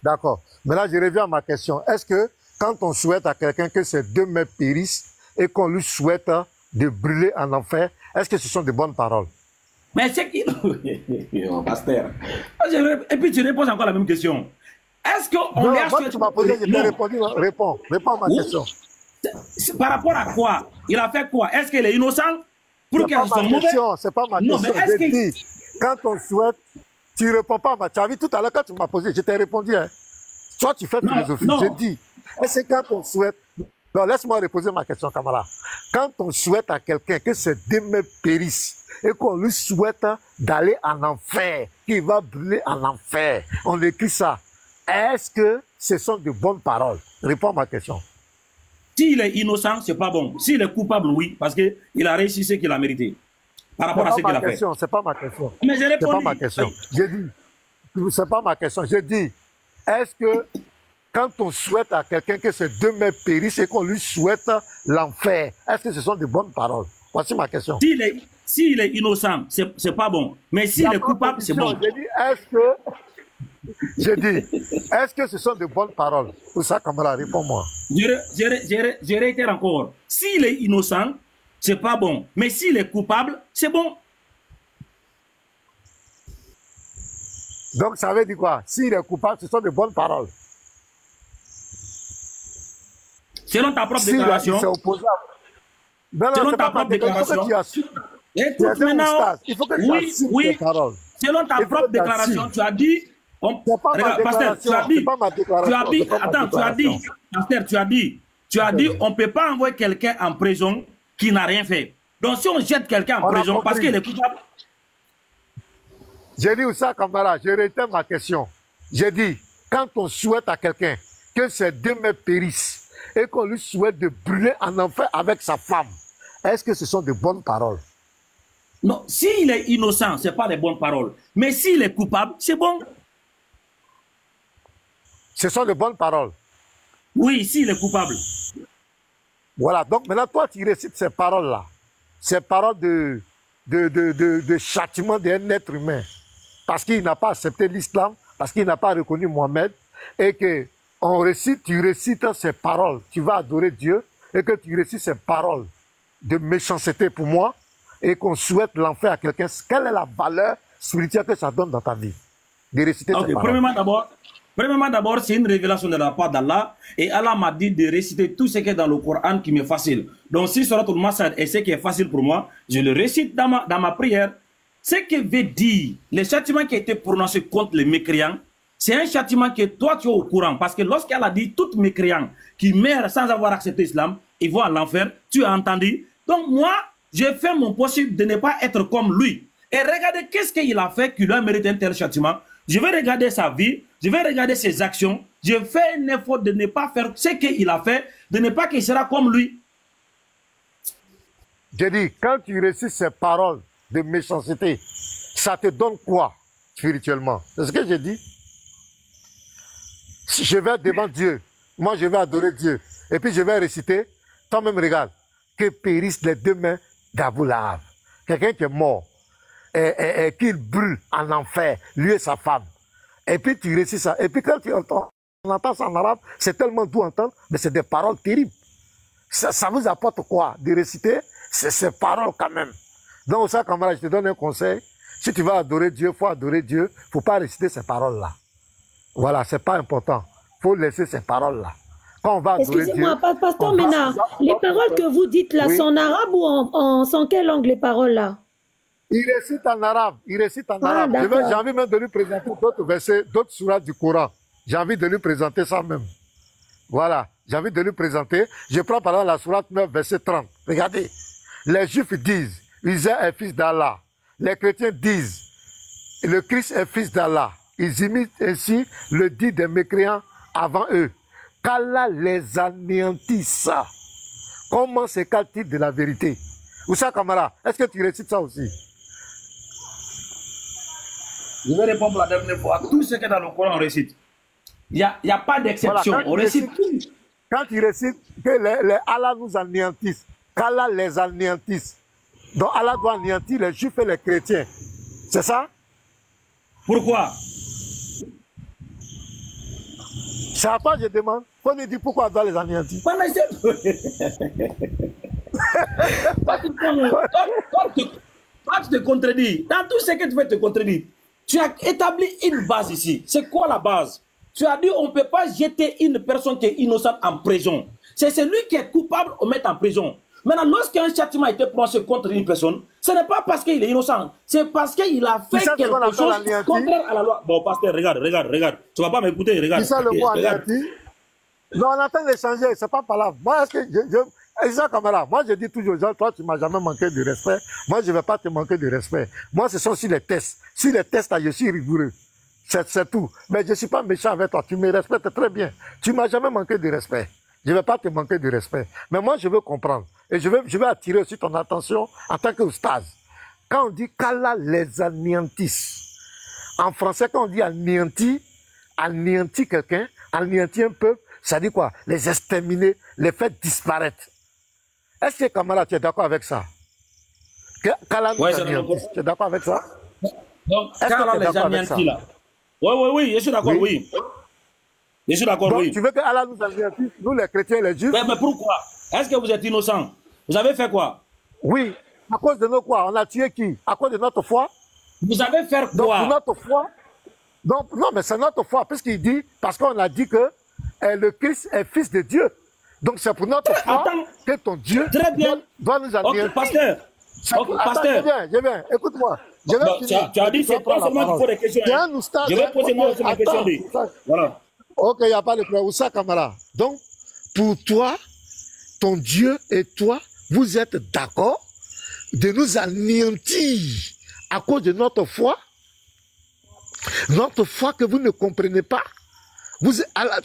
D'accord. Maintenant, je reviens à ma question. Est-ce que quand on souhaite à quelqu'un que ses 2 mains périssent et qu'on lui souhaite de brûler en enfer, est-ce que ce sont de bonnes paroles? Mais c'est qui... Oh, pasteur. Et puis tu réponds encore à la même question. Est-ce qu'on lui a souhaité... Tu m'as posé, je t'ai répondu. Réponds à ma question. Par rapport à quoi? Il a fait quoi? Est-ce qu'il est innocent? Pour qu'il soit mauvais? C'est pas ma question. Je dis, quand on souhaite, tu ne réponds pas à ma... Tu as vu tout à l'heure quand tu m'as posé, je t'ai répondu. Hein. Toi, tu fais philosophie. Je dis, est-ce que quand on souhaite... Non, laisse-moi reposer ma question, camarade. Quand on souhaite à quelqu'un que ses 2 mains périssent et qu'on lui souhaite d'aller en enfer, qu'il va brûler en enfer, on écrit ça. Est-ce que ce sont de bonnes paroles? Réponds à ma question. S'il est innocent, c'est pas bon. S'il est coupable, oui, parce qu'il a réussi ce qu'il a mérité. Par rapport à ce qu'il a fait. C'est pas ma question. Mais j'ai répondu. C'est pas ma question. J'ai dit, c'est pas ma question. J'ai dit, est-ce que quand on souhaite à quelqu'un que ses deux mains périssent et qu'on lui souhaite l'enfer, est-ce que ce sont de bonnes paroles? Voici ma question. S'il est innocent, c'est pas bon. Mais s'il est coupable, c'est bon. J'ai dit, est-ce que ce sont de bonnes paroles? Pour ça, camarade, réponds-moi. Je réitère encore. S'il est innocent, c'est pas bon. Mais s'il est coupable, c'est bon. Donc, ça veut dire quoi? S'il est coupable, ce sont de bonnes paroles. Selon ta propre déclaration. Selon ta propre déclaration. Écoute maintenant. Il faut que tu assumes tes paroles. Selon ta propre déclaration, tu as dit. Regarde, pasteur, tu as dit, on ne peut pas envoyer quelqu'un en prison qui n'a rien fait. Donc si on jette quelqu'un en prison parce qu'il est coupable. J'ai dit ça, camarade, je réitère ma question. J'ai dit, quand on souhaite à quelqu'un que ses deux mains périssent et qu'on lui souhaite de brûler en enfer avec sa femme, est-ce que ce sont de bonnes paroles? Non, s'il est innocent, ce n'est pas des bonnes paroles. Mais s'il est coupable, c'est bon. Ce sont de bonnes paroles. Oui, s'il est coupable. Voilà, donc maintenant, toi, tu récites ces paroles-là. Ces paroles de châtiment d'un être humain. Parce qu'il n'a pas accepté l'islam, parce qu'il n'a pas reconnu Mohamed, et que tu récites ces paroles, tu vas adorer Dieu, et que tu récites ces paroles de méchanceté pour moi, et qu'on souhaite l'enfer à quelqu'un. Quelle est la valeur spirituelle que ça donne dans ta vie? De réciter ces paroles. Premièrement d'abord, c'est une révélation de la part d'Allah. Et Allah m'a dit de réciter tout ce qui est dans le Coran qui m'est facile. Donc si Surat al-Masad est ce qui est facile pour moi, je le récite dans ma prière. Ce que veut dire, le châtiment qui a été prononcé contre les mécréants, c'est un châtiment que toi tu es au courant. Parce que lorsqu'elle a dit tous mécréants qui meurent sans avoir accepté l'islam, ils vont à l'enfer, tu as entendu. Donc moi, j'ai fait mon possible de ne pas être comme lui. Et regardez qu'est-ce qu'il a fait qui lui a mérité un tel châtiment. Je vais regarder sa vie, je vais regarder ses actions. Je fais un effort de ne pas faire ce qu'il a fait, de ne pas qu'il sera comme lui. J'ai dit, quand tu récites ces paroles de méchanceté, ça te donne quoi spirituellement? C'est ce que j'ai dit. Si je vais devant Dieu, moi je vais adorer Dieu, et puis je vais réciter, toi-même regarde, que périssent les deux mains d'Abou Lahab. Quelqu'un qui est mort. Et qu'il brûle en enfer, lui et sa femme. Et puis tu récites ça. Et puis quand on entend ça en arabe, c'est tellement doux à entendre, mais c'est des paroles terribles. Ça vous apporte quoi de réciter ces paroles quand même? Donc ça, camarade, je te donne un conseil. Si tu vas adorer Dieu, il faut adorer Dieu. Il ne faut pas réciter ces paroles-là. Voilà, c'est pas important. Il faut laisser ces paroles-là. Quand on va adorer Dieu... Excusez-moi, pasteur Ménard, les paroles que vous dites là, sont en arabe ou en quelle langue les paroles là? Il récite en arabe, J'ai envie même de lui présenter d'autres versets, d'autres sourates du Coran. J'ai envie de lui présenter ça même. Voilà, j'ai envie de lui présenter. Je prends par exemple la sourate 9, verset 30. Regardez, les Juifs disent, Isa est fils d'Allah. Les chrétiens disent, le Christ est fils d'Allah. Ils imitent ainsi le dit des mécréants avant eux. Qu'Allah les anéantisse. Comment s'écarte-t-il de la vérité? Ou ça, camarade, est-ce que tu récites ça aussi? Je vais répondre la dernière fois. Tout ce qui est dans le Coran, on récite. Il n'y a pas d'exception. Voilà, on récite tout. Quand tu récites que les Allah nous anéantissent, qu'Allah les anéantisse. Donc Allah doit anéantir les Juifs et les chrétiens. C'est ça? Pourquoi? C'est à toi que je demande. Faut nous dire pourquoi on doit les anéantir. Toi, tu te contredis. Dans tout ce que tu fais, te contredire. Tu as établi une base ici. C'est quoi la base? Tu as dit on ne peut pas jeter une personne qui est innocente en prison. C'est celui qui est coupable qu'on met en prison. Maintenant, lorsqu'un châtiment a été prononcé contre une personne, ce n'est pas parce qu'il est innocent, c'est parce qu'il a fait quelque chose contraire à la loi. Bon, pasteur, regarde. Tu ne vas pas m'écouter, regarde. C'est ça le mot anéanti? Non, on attend d'échanger, c'est pas par là. Moi, est-ce que ça, camarade, moi je dis toujours aux gens, toi tu m'as jamais manqué de respect, moi je ne vais pas te manquer de respect. Moi ce sont sur les tests. Sur les tests, là, je suis rigoureux. C'est tout. Mais je ne suis pas méchant avec toi, tu me respectes très bien. Tu ne m'as jamais manqué de respect. Je ne vais pas te manquer de respect. Mais moi, je veux comprendre. Et je vais attirer aussi ton attention en tant qu'oustaz. Quand on dit qu'Allah les anéantisse, en français, quand on dit anéantir quelqu'un, anéantir un peuple, ça dit quoi? Les exterminer, les faire disparaître. Est-ce que Kamara, tu es d'accord avec ça? Qu'Allah nous anéantisse, tu es d'accord avec ça? Donc, qu'Allah les anéantit là. Oui, je suis d'accord, oui. Je suis d'accord, oui. Tu veux que Allah nous anéantisse, nous les chrétiens, les juifs? Mais pourquoi? Est-ce que vous êtes innocent? Vous avez fait quoi? Oui. À cause de nos quoi? On a tué qui? À cause de notre foi? Vous avez fait quoi? Donc, pour notre foi? Donc, non, mais c'est notre foi, puisqu'il dit, parce qu'on a dit que le Christ est fils de Dieu. Donc, c'est pour notre foi que ton Dieu doit nous anéantir. Ok, pasteur. Pasteur. Je viens. Écoute-moi. Tu as dit que c'est pas seulement qu'il faut des questions. Je vais poser moi aussi ma question. Voilà. Ok, il n'y a pas de problème. Oussa Kamara. Donc, pour toi, ton Dieu et toi, vous êtes d'accord de nous anéantir à cause de notre foi que vous ne comprenez pas.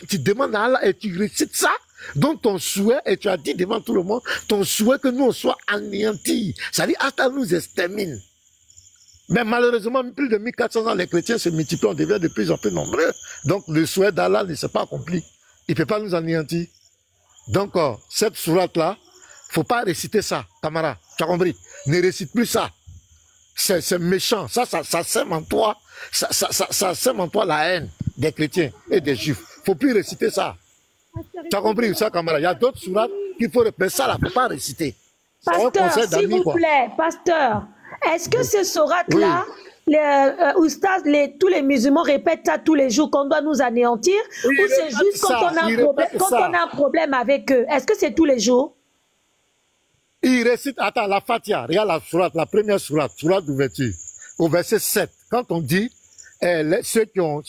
Tu demandes à Allah et tu récites ça. Donc ton souhait, et tu as dit devant tout le monde, ton souhait que nous on soit anéantis. Ça dit, hasta nous extermine. Mais malheureusement, plus de 1400 ans, les chrétiens se multiplient, on devient de plus en plus nombreux. Donc le souhait d'Allah ne s'est pas accompli. Il ne peut pas nous anéantir. Donc cette sourate-là, il ne faut pas réciter ça, Kamara. Tu as compris? Ne récite plus ça. C'est méchant. Ça sème en toi. Ça sème en toi la haine des chrétiens et des juifs. Il ne faut plus réciter ça. Tu as compris ça, Kamara? Il y a d'autres sourates qu'il faut répéter. Ça, là, il ne faut pas réciter. Pasteur, s'il vous plaît, pasteur, est-ce que ce sourate-là, oustaz, tous les musulmans répètent ça tous les jours qu'on doit nous anéantir? Ou c'est juste quand on a un problème avec eux? Est-ce que c'est tous les jours? Il récite, attends, la Fatiha, regarde la sourate, la première sourate d'ouverture, au verset 7, quand on dit, ceux qui ont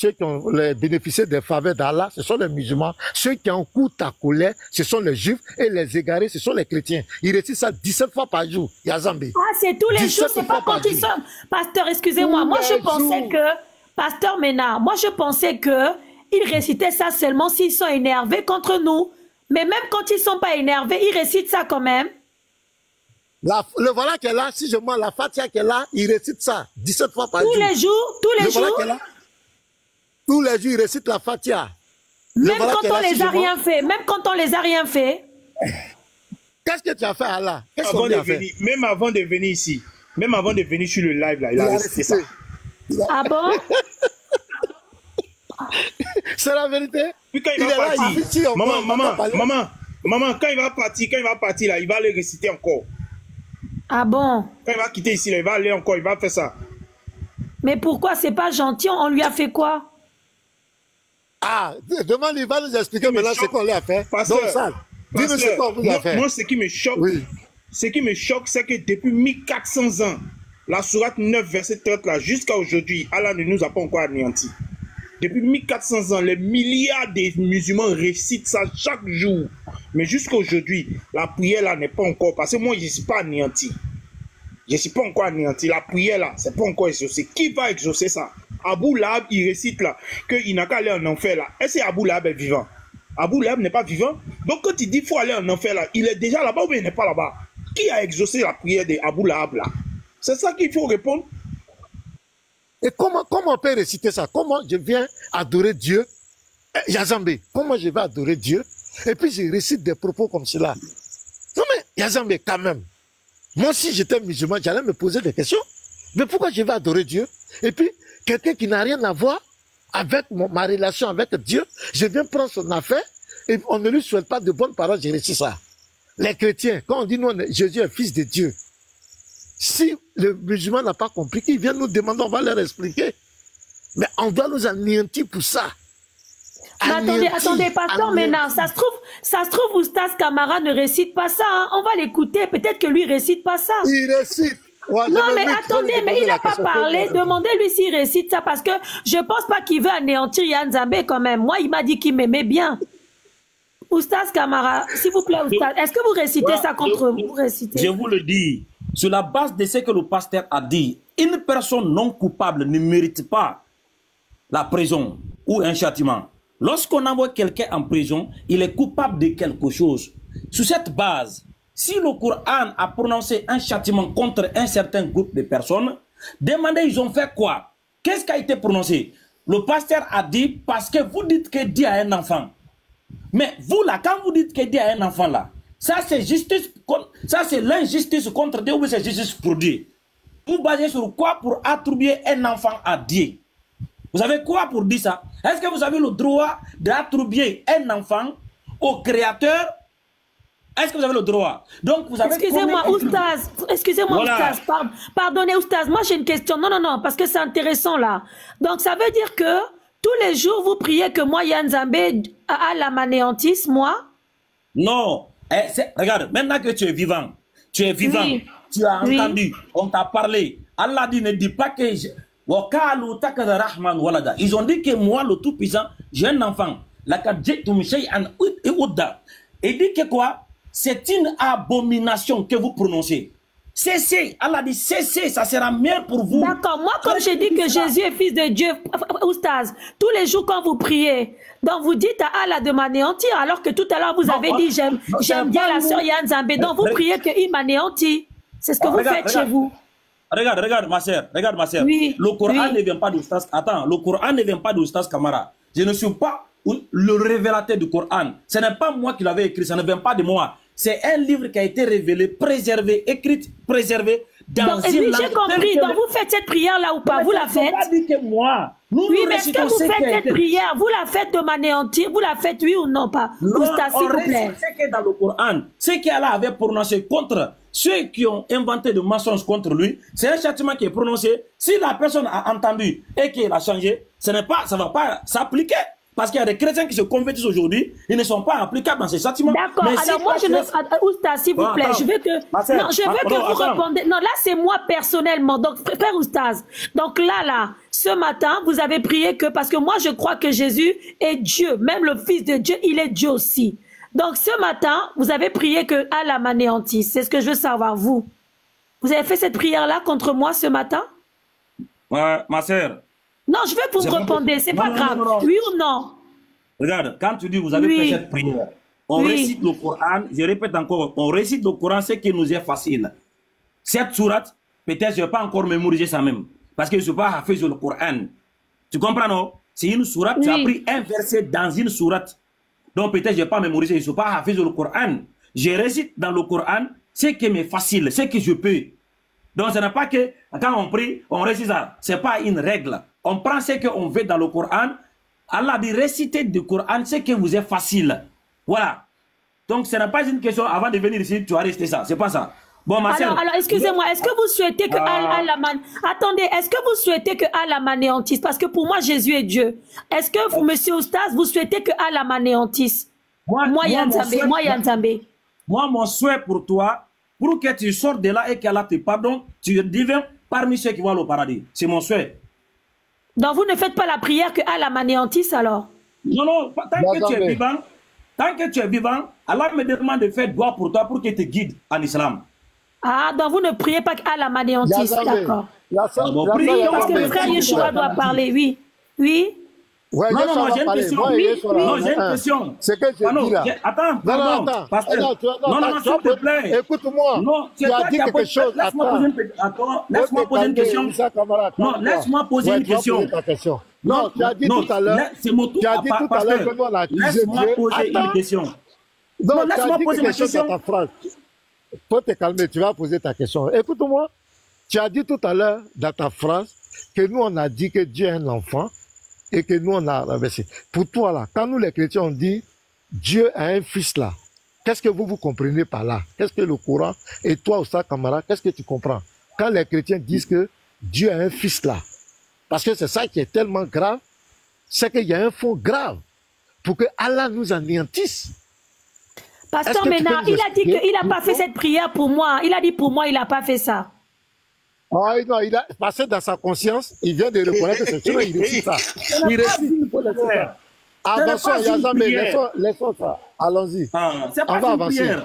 bénéficié des faveurs d'Allah, ce sont les musulmans, ceux qui ont coûté ta colère, ce sont les juifs, et les égarés, ce sont les chrétiens. Il récite ça 17 fois par jour, Yazambi. Ah, c'est tous les jours, c'est pas quand ils sont... Pasteur, excusez-moi, moi je pensais que, Pasteur Ménard, moi je pensais que ils récitaient ça seulement s'ils sont énervés contre nous. Mais même quand ils sont pas énervés, ils récitent ça quand même. Le voilà qui est là, si je mens la Fatiha qui est là, il récite ça 17 fois par jour. Tous les jours? Tous les jours, il récite la Fatiha. Même quand on les a rien fait, même quand on les a rien fait. Qu'est-ce que tu as fait à Allah? Même avant de venir ici, même avant de venir sur le live, là, il a récité ça. Ah bon? C'est la vérité. Puis quand il va partir, maman, quand il va partir là, il va le réciter encore. Ah bon? Quand il va quitter ici, là, il va aller encore, il va faire ça. Mais pourquoi? C'est pas gentil, on lui a fait quoi? Ah, demande, il va nous expliquer maintenant ce qu'on lui a fait. Donc ça, dis-nous ce qu'on vous a fait. Moi, ce qui me choque, c'est que depuis 1400 ans, la sourate 9, verset 30 là, jusqu'à aujourd'hui, Allah ne nous a pas encore anéantis. Depuis 1400 ans, les milliards de musulmans récitent ça chaque jour. Mais jusqu'à aujourd'hui, la prière là n'est pas encore... Parce que moi, je ne suis pas anéanti. Je ne suis pas encore anéanti. La prière là, c'est pas encore exaucé. Qui va exaucer ça? Abu Lahab, il récite là, qu'il n'a qu'à aller en enfer là. Est-ce que Abu Lahab est vivant? Abu Lahab n'est pas vivant. Donc quand il dit qu'il faut aller en enfer là, il est déjà là-bas ou bien il n'est pas là-bas? Qui a exaucé la prière d'Abu Lahab là? C'est ça qu'il faut répondre. Et comment on peut réciter ça? Comment je viens adorer Dieu? Yazambe, comment je vais adorer Dieu? Et puis je récite des propos comme cela. Non mais Yazambe, quand même. Moi si j'étais musulman, j'allais me poser des questions. Mais pourquoi je vais adorer Dieu? Et puis, quelqu'un qui n'a rien à voir avec ma relation avec Dieu, je viens prendre son affaire et on ne lui souhaite pas de bonnes paroles, je récite ça. Les chrétiens, quand on dit non, Jésus est fils de Dieu, si le musulman n'a pas compris, qu'il vient nous demander, on va leur expliquer. Mais on doit nous anéantir pour ça. Mais attendez, pasteur Ménard, ça se trouve, Oustaz Kamara ne récite pas ça. Hein. On va l'écouter, peut-être que lui récite pas ça. Il récite. Ouais, non, mais attendez, mais il n'a pas parlé. Demandez-lui s'il récite ça, parce que je ne pense pas qu'il veut anéantir Yann Zambé quand même. Moi, il m'a dit qu'il m'aimait bien. Oustaz Kamara, s'il vous plaît, Oustaz, est-ce que vous récitez ça contre vous? Je vous le dis, sur la base de ce que le pasteur a dit, une personne non coupable ne mérite pas la prison ou un châtiment. Lorsqu'on envoie quelqu'un en prison, il est coupable de quelque chose. Sur cette base, si le Coran a prononcé un châtiment contre un certain groupe de personnes, demandez, ils ont fait quoi? Qu'est-ce qui a été prononcé? Le pasteur a dit, parce que vous dites que Dieu a un enfant. Mais vous là, quand vous dites que Dieu a un enfant là, ça c'est justice, ça c'est l'injustice contre Dieu ou c'est justice pour Dieu? Vous basez sur quoi pour attribuer un enfant à Dieu? Vous avez quoi pour dire ça? Est-ce que vous avez le droit d'attribuer un enfant au Créateur? Est-ce que vous avez le droit? Donc vous avez... Excusez-moi, Oustaz. Excusez-moi, voilà. Oustaz. Pardonnez, Oustaz. Moi, j'ai une question. Non, non, non, parce que c'est intéressant, là. Donc, ça veut dire que tous les jours, vous priez que moi, Yann Zambé, Allah m'anéantisse, moi? Non. Regarde, maintenant que tu es vivant, oui. Tu as entendu, on t'a parlé. Allah dit, ne dit pas que... Ils ont dit que moi, le Tout-Puissant, j'ai un enfant. Et dit que quoi? C'est une abomination que vous prononcez. Cessez. Allah dit cessez, ça sera mieux pour vous. D'accord. Moi, comme je dis que Jésus est fils de Dieu, Oustaz, tous les jours quand vous priez, donc vous dites à Allah de m'anéantir, alors que tout à l'heure vous avez dit j'aime bien la sœur Yann Zambé. Donc vous priez qu'il m'anéantit. C'est ce que vous faites chez vous. Regarde ma sœur, Oui, le Coran ne vient pas d'Oustaz. Attends, le Coran ne vient pas d'Oustaz Kamara. Je ne suis pas le révélateur du Coran. Ce n'est pas moi qui l'avais écrit, ça ne vient pas de moi. C'est un livre qui a été révélé, préservé, écrit, préservé dans une langue. J'ai compris. Donc vous faites cette prière là ou pas? Vous la faites? Pas dit que moi. Oui, mais est-ce que vous faites cette prière? Vous la faites de m'anéantir? Vous la faites oui ou non pas? Oustaz, s'il vous plaît. Ce qui est dans le Coran, ce qu'Allah avait prononcé contre ceux qui ont inventé de mensonges contre lui, c'est un châtiment qui est prononcé. Si la personne a entendu et qu'elle a changé, ça ne va pas s'appliquer. Parce qu'il y a des chrétiens qui se convertissent aujourd'hui, ils ne sont pas applicables dans ces châtiments. D'accord, alors moi je ne... Oustaz, s'il vous plaît, je veux que... Non, je veux que vous répondez... Non, là c'est moi personnellement, donc frère Oustaz. Donc là, ce matin, vous avez prié que... Parce que moi je crois que Jésus est Dieu, même le Fils de Dieu, il est Dieu aussi. Donc ce matin, vous avez prié que Allah m'anéantisse. C'est ce que je veux savoir, vous. Vous avez fait cette prière-là contre moi ce matin? Ma sœur. Non, je veux que vous me répondez, c'est pas grave. Non. Oui ou non? Regarde, quand tu dis vous avez fait cette prière, on récite le Coran, je répète encore, on récite le Coran, ce qui nous est facile. Cette sourate, peut-être je ne vais pas encore mémoriser ça même, parce que je ne suis pas hafiz sur le Coran. Tu comprends, non? C'est une sourate, tu as pris un verset dans une sourate. Donc peut-être je ne vais pas mémoriser, je ne suis pas hafiz sur le Coran. Je récite dans le Coran ce qui m'est facile, ce que je peux. Donc ce n'est pas que quand on prie, on récite ça. Ce n'est pas une règle. On prend ce qu'on veut dans le Coran. Allah dit réciter du Coran ce qui vous est facile. Voilà. Donc ce n'est pas une question avant de venir ici, tu vas rester ça. C'est pas ça. Bon, ma sœur. Alors excusez-moi, est-ce que vous souhaitez que Allah Attendez, est-ce que vous souhaitez que Allah m'anéantisse? Parce que pour moi, Jésus est Dieu. Est-ce que vous, monsieur Oustaz, vous souhaitez que Allah m'anéantisse? Moi, Yann Zambé. Moi, mon souhait pour toi, pour que tu sortes de là et qu'Allah te pardonne, tu deviens parmi ceux qui vont au paradis. C'est mon souhait. Donc vous ne faites pas la prière que Allah m'anéantisse alors? Non, tant que tu es vivant, Allah me demande de faire droit pour toi pour qu'il te guide en islam. Ah, donc vous ne priez pas qu'Allah m'anéantisse, d'accord. Parce que le frère Yeshua doit parler, oui. Oui. Ouais, non, j'ai une question. Non, j'ai une question. C'est que je dis là. Attends, pardon. Non, s'il te plaît. Écoute-moi. Non, tu as dit quelque chose. Laisse-moi poser une question. Non, laisse-moi poser une question. Non, tu as dit tout à l'heure. C'est mon tour. Tu as dit tout à l'heure que nous on a accusé Dieu. Laisse-moi poser une question. Non, laisse-moi poser ma question. Faut te calmer, tu vas poser ta question. Écoute-moi. Tu as dit tout à l'heure dans ta phrase que nous on a dit que Dieu est un enfant. Et que nous, on a renversé. Pour toi, là, quand nous, les chrétiens, on dit Dieu a un fils là, qu'est-ce que vous comprenez par là? Qu'est-ce que le Coran? Et toi, Oustaz Kamara, qu'est-ce que tu comprends? Quand les chrétiens disent que Dieu a un fils là, parce que c'est ça qui est tellement grave, c'est qu'il y a un fond grave pour que Allah nous anéantisse. Pasteur Ménard, il a dit qu'il n'a pas fait cette prière pour moi. Il a dit pour moi, il n'a pas fait ça. Ah non, il a passé dans sa conscience, il vient de reconnaître que c'est sûr, il réussit ça. Il réussit. Avançons, Yazamé, laissons ça. Allons-y. On va avancer.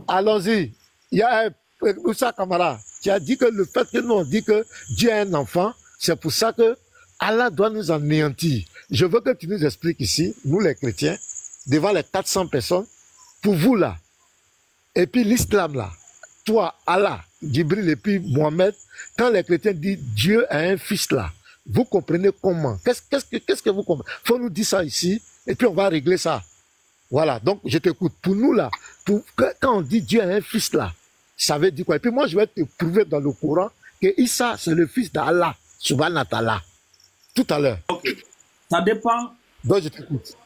Allons-y. Il y a Moussa Kamara qui a dit que le fait que nous on dit que Dieu est un enfant, c'est pour ça que Allah doit nous anéantir. Je veux que tu nous expliques ici, nous les chrétiens, devant les 400 personnes, pour vous là, et puis l'islam là, toi, Allah, Djibril et puis Mohamed, quand les chrétiens disent Dieu a un fils là, vous comprenez comment? Qu'est-ce que vous comprenez? Il faut nous dire ça ici, et puis on va régler ça. Voilà, donc je t'écoute. Pour nous là, quand on dit Dieu a un fils là, ça veut dire quoi? Et puis moi je vais te prouver dans le Coran que Issa c'est le fils d'Allah, subhanahu wa ta'ala. Tout à l'heure. Ok. Ça dépend. Donc je t'écoute.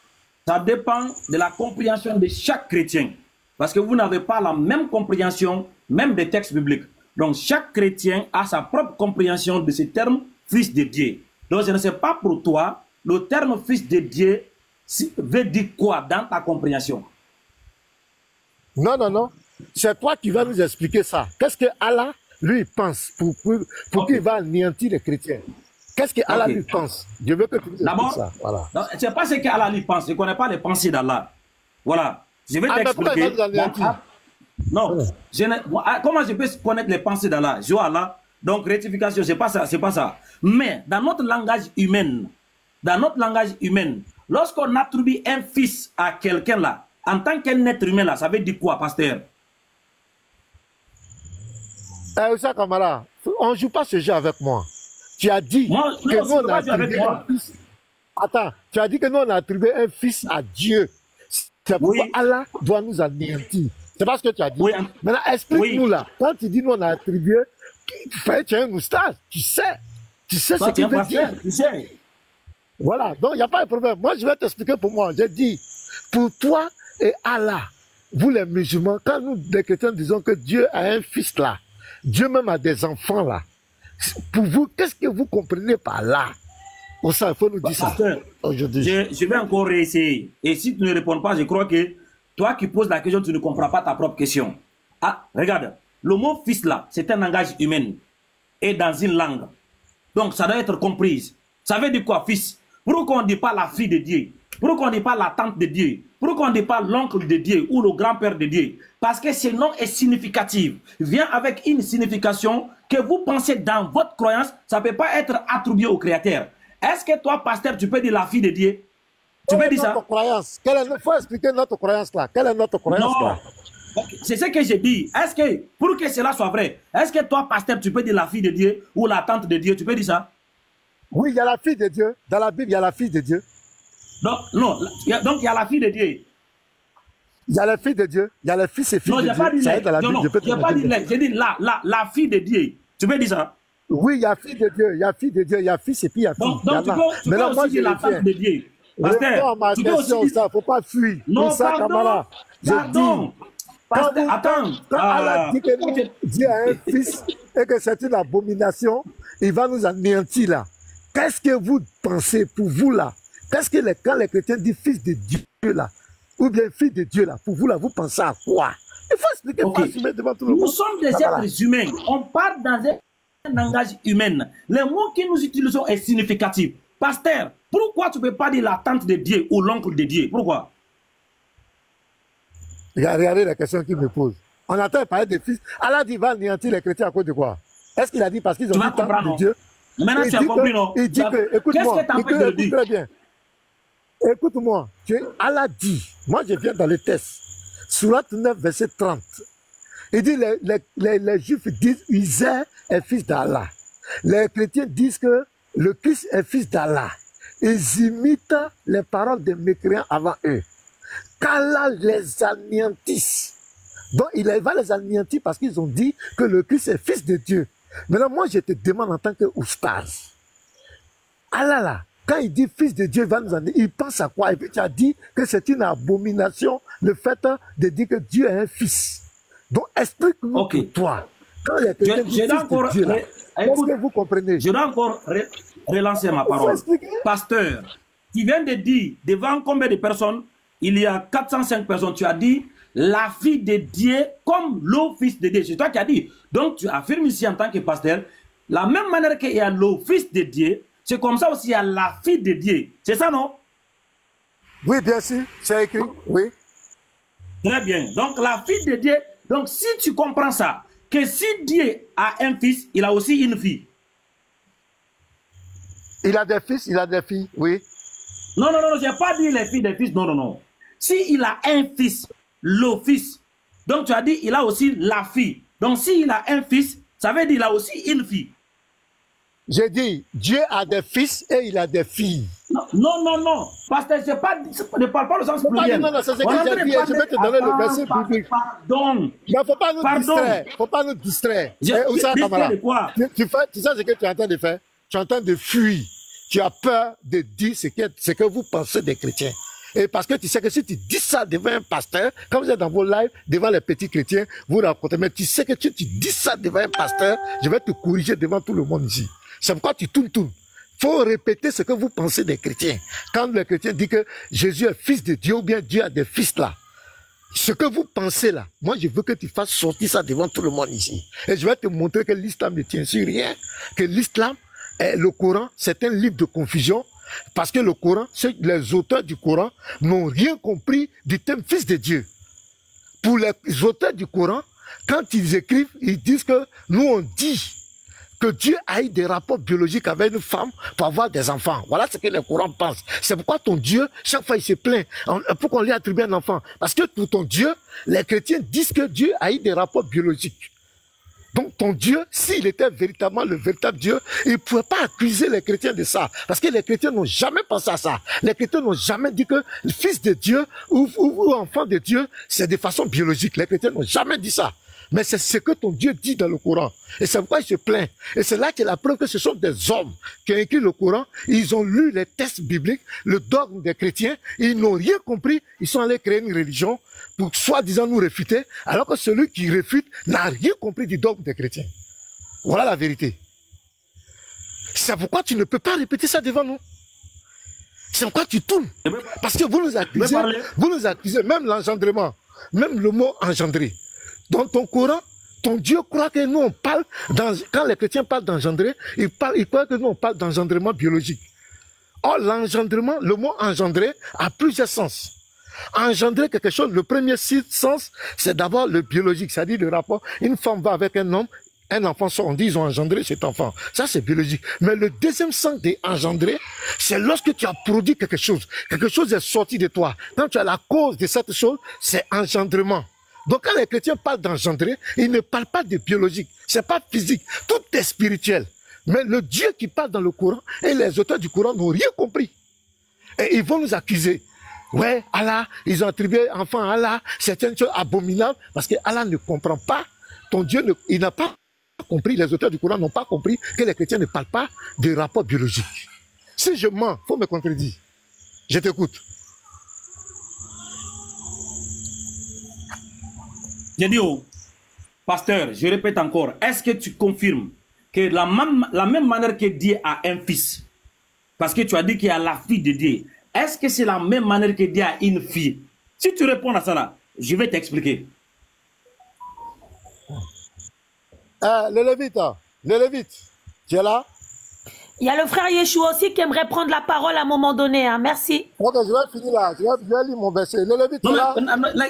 Ça dépend de la compréhension de chaque chrétien. Parce que vous n'avez pas la même compréhension, même des textes bibliques. Donc chaque chrétien a sa propre compréhension de ce terme fils de Dieu. Donc je ne sais pas pour toi, le terme fils de Dieu veut dire quoi dans ta compréhension? Non, non, non. C'est toi qui vas nous expliquer ça. Qu'est-ce que Allah, lui, pense pour qu'il va anéantir les chrétiens? Qu'est-ce que Allah lui pense? Je veux que tu nous expliques ça. Voilà. Je ne sais pas ce qu'Allah lui pense. Je ne connais pas les pensées d'Allah. Voilà. Je vais t'expliquer. Non. Comment je peux connaître les pensées d'Allah? Je vois Allah. Donc, rectification, c'est pas ça, c'est pas ça. Mais dans notre langage humain, lorsqu'on attribue un fils à quelqu'un là, en tant qu'un être humain là, ça veut dire quoi, pasteur? Ça, Kamara, on ne joue pas ce jeu avec moi. Tu as dit que nous on a attribué un fils. Attends, tu as dit que nous on a attribué un fils à Dieu. C'est pourquoi Allah doit nous anéantir. C'est pas ce que tu as dit. Maintenant, explique-nous là. Quand tu dis nous on a attribué, tu as un moustache. Tu sais ce qu'il veut dire. Tu sais. Voilà, donc il n'y a pas de problème. Moi, je vais t'expliquer pour moi. J'ai dit, pour toi et Allah, vous les musulmans, quand nous, les chrétiens, disons que Dieu a un fils là, Dieu même a des enfants là, pour vous, qu'est-ce que vous comprenez par là? Il faut nous dire ça aujourd'hui. Je vais encore réessayer. Et si tu ne réponds pas, je crois que toi qui poses la question, tu ne comprends pas ta propre question. Ah, regarde, le mot fils là, c'est un langage humain et dans une langue. Donc ça doit être compris. Ça veut dire quoi, fils? Pourquoi on ne dit pas la fille de Dieu? Pourquoi on ne dit pas la tante de Dieu? Pourquoi on ne dit pas l'oncle de Dieu ou le grand-père de Dieu? Parce que ce nom est significatif. Vient avec une signification que vous pensez dans votre croyance, ça ne peut pas être attribué au Créateur. Est-ce que toi, pasteur, tu peux dire la fille de Dieu? Tu peux dire ça? Croyance. Il faut expliquer notre croyance là. Quelle est notre croyance là? C'est ce que j'ai dit. Est-ce que, pour que cela soit vrai, est-ce que toi, pasteur, tu peux dire la fille de Dieu ou la tante de Dieu? Tu peux dire ça? Oui, il y a la fille de Dieu. Dans la Bible, il y a la fille de Dieu. Donc, non, donc il y a la fille de Dieu. Il y a la fille de Dieu. Il y a le fils et fille de Dieu. Non, je n'ai pas dit j'ai dit la fille de Dieu. Tu peux dire ça? Oui, il y a fille de Dieu. Il y a fille de Dieu. Il y a fils et puis il y a fille. Donc tu peux aussi dire la tante de Dieu. Pasteur, tu peux aussi dire ça. Il ne faut pas fuir. Non, pardon. Pardon. Attends. Quand Allah dit que Dieu a un fils et que c'est une abomination, il va nous anéantir là. Qu'est-ce que vous pensez pour vous là? Qu'est-ce que quand les chrétiens disent fils de Dieu là, ou bien fille de Dieu là, pour vous là, vous pensez à quoi? Il faut expliquer devant tout le monde. Nous sommes des êtres humains. On parle dans un langage humain. Le mot que nous utilisons est significatif. Pasteur, pourquoi tu ne peux pas dire la tante de Dieu ou l'oncle de Dieu? Pourquoi? Regardez la question qu'il me pose. On entend parler des fils. Allah dit va anéantir les chrétiens à cause de quoi? Est-ce qu'il a dit parce qu'ils ont dit tante de Dieu? Maintenant, tu as compris, non? Il dit que, écoute-moi, écoute très bien. Écoute-moi, Allah dit, moi je viens dans le texte, Surat 9, verset 30. Il dit, les Juifs disent, Uzair est fils d'Allah. Les chrétiens disent que le Christ est fils d'Allah. Ils imitent les paroles des mécréants avant eux. Qu'Allah les anéantisse. Donc il va les anéantir parce qu'ils ont dit que le Christ est fils de Dieu. Maintenant, moi, je te demande en tant que oustaz. Allah là, quand il dit fils de Dieu, il pense à quoi? Et puis tu as dit que c'est une abomination le fait de dire que Dieu a un fils. Donc explique-nous pour toi. Quand il y a quelqu'un qui dit fils de Dieu là, est-ce que vous comprenez? Je dois encore relancer ma parole. Pasteur, tu viens de dire devant combien de personnes? Il y a 405 personnes. Tu as dit la fille de Dieu comme le fils de Dieu. C'est toi qui as dit. Donc tu affirmes ici en tant que pasteur, la même manière qu'il y a le fils de Dieu, c'est comme ça aussi il y a la fille de Dieu. C'est ça, non? Oui, bien sûr. C'est écrit. Oui. Très bien. Donc la fille de Dieu, donc si tu comprends ça, que si Dieu a un fils, il a aussi une fille. Il a des fils, il a des filles, oui. Non, non, non, je n'ai pas dit les filles des fils, non, non, non. S'il a un fils, le fils, donc tu as dit il a aussi la fille. Donc s'il a un fils, ça veut dire qu'il a aussi une fille. J'ai dit, Dieu a des fils et il a des filles. Non, non, non, non. Parce que je ne parle pas le sens pluriel. Non, non, c'est ce que j'ai dit. Je vais te donner le verset biblique. Pardon. Il ne faut pas nous distraire. Il ne faut pas nous distraire. Oussa Kamara, tu sais ce que tu es en train de faire? Tu es en train de fuir. Tu as peur de dire ce que vous pensez des chrétiens. Et parce que tu sais que si tu dis ça devant un pasteur, comme vous êtes dans vos lives, devant les petits chrétiens, vous racontez, mais tu sais que tu dis ça devant un pasteur, je vais te corriger devant tout le monde ici. C'est pourquoi tu tournes. Faut répéter ce que vous pensez des chrétiens. Quand le chrétien dit que Jésus est fils de Dieu ou bien Dieu a des fils là, ce que vous pensez là, moi je veux que tu fasses sortir ça devant tout le monde ici. Et je vais te montrer que l'islam ne tient sur rien, que l'islam, le Coran, c'est un livre de confusion, parce que le Coran, les auteurs du Coran n'ont rien compris du thème fils de Dieu. Pour les auteurs du Coran, quand ils écrivent, ils disent que nous on dit que Dieu a eu des rapports biologiques avec une femme pour avoir des enfants. Voilà ce que le Coran pense. C'est pourquoi ton Dieu, chaque fois il se plaint pour qu'on lui attribue un enfant. Parce que pour ton Dieu, les chrétiens disent que Dieu a eu des rapports biologiques. Donc ton Dieu, s'il était véritablement le véritable Dieu, il ne pouvait pas accuser les chrétiens de ça. Parce que les chrétiens n'ont jamais pensé à ça. Les chrétiens n'ont jamais dit que le fils de Dieu ou enfant de Dieu, c'est de façon biologique. Les chrétiens n'ont jamais dit ça. Mais c'est ce que ton Dieu dit dans le Coran. Et c'est pourquoi il se plaint. Et c'est là qu'il y a la preuve que ce sont des hommes qui ont écrit le Coran. Ils ont lu les textes bibliques, le dogme des chrétiens. Ils n'ont rien compris. Ils sont allés créer une religion pour soi-disant nous réfuter, alors que celui qui réfute n'a rien compris du dogme des chrétiens. Voilà la vérité. C'est pourquoi tu ne peux pas répéter ça devant nous. C'est pourquoi tu tournes. Parce que vous nous accusez, même l'engendrement, même le mot engendrer. Dans ton Coran, ton Dieu croit que nous on parle, quand les chrétiens parlent d'engendrer, ils croient que nous on parle d'engendrement biologique. Or, l'engendrement, le mot engendrer a plusieurs sens. Engendrer quelque chose, le premier sens, c'est d'abord le biologique, c'est-à-dire le rapport, une femme va avec un homme, un enfant sort, on dit ils ont engendré cet enfant. Ça, c'est biologique. Mais le deuxième sens d'engendrer, c'est lorsque tu as produit quelque chose est sorti de toi. Quand tu as la cause de cette chose, c'est engendrement. Donc quand les chrétiens parlent d'engendrer, ils ne parlent pas de biologique, c'est pas physique, tout est spirituel. Mais le Dieu qui parle dans le Coran et les auteurs du Coran n'ont rien compris. Et ils vont nous accuser. Ouais, Allah, ils ont attribué enfant à Allah, c'est une chose abominable, parce que Allah ne comprend pas, ton Dieu, il n'a pas compris, les auteurs du Coran n'ont pas compris que les chrétiens ne parlent pas de rapport biologique. Si je mens, il faut me contredire. Je t'écoute. J'ai dit au pasteur, je répète encore, est-ce que tu confirmes que la même manière que Dieu a un fils, parce que tu as dit qu'il y a la fille de Dieu, est-ce que c'est la même manière que Dieu a une fille? Si tu réponds à ça là, je vais t'expliquer. Le Lévite, tu es là? Il y a le frère Yeshua aussi qui aimerait prendre la parole à un moment donné. Hein. Merci. Ok, je vais finir là. Je vais lire mon verset. Le Lévite, tu es là?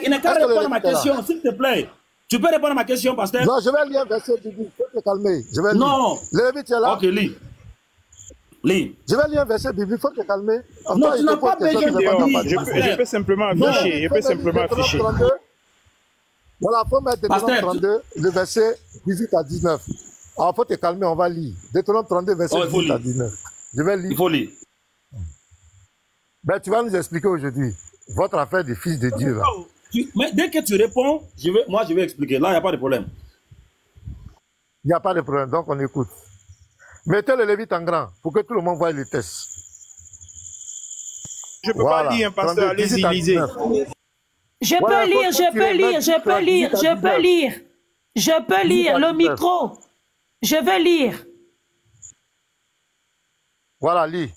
Il n'a qu'à répondre à ma question, s'il te plaît. Tu peux répondre à ma question, pasteur? Non, je vais lire un verset du livre. Il faut te calmer. Je vais lire. Non. Le Lévite, tu es là? Ok, lis. Lis. Je vais lire un verset biblique, il faut te calmer. Non, tu n'as pas besoin de je peux simplement afficher. Je peux simplement afficher. Voilà, il faut mettre Deutéronome 32, le verset 18 à 19. Alors, il faut te calmer, on va lire. Deutéronome 32, verset 18 à 19. Je vais lire. Il faut lire. Ben, tu vas nous expliquer aujourd'hui votre affaire de fils de Dieu. Là. Mais dès que tu réponds, moi je vais expliquer. Là, il n'y a pas de problème. Il n'y a pas de problème, donc on écoute. Mettez le Lévite en grand pour que tout le monde voie le test. Je ne peux pas lire, pasteur, allez-y, lisez. Je peux lire, je peux lire le micro. Je veux lire. Voilà, lis.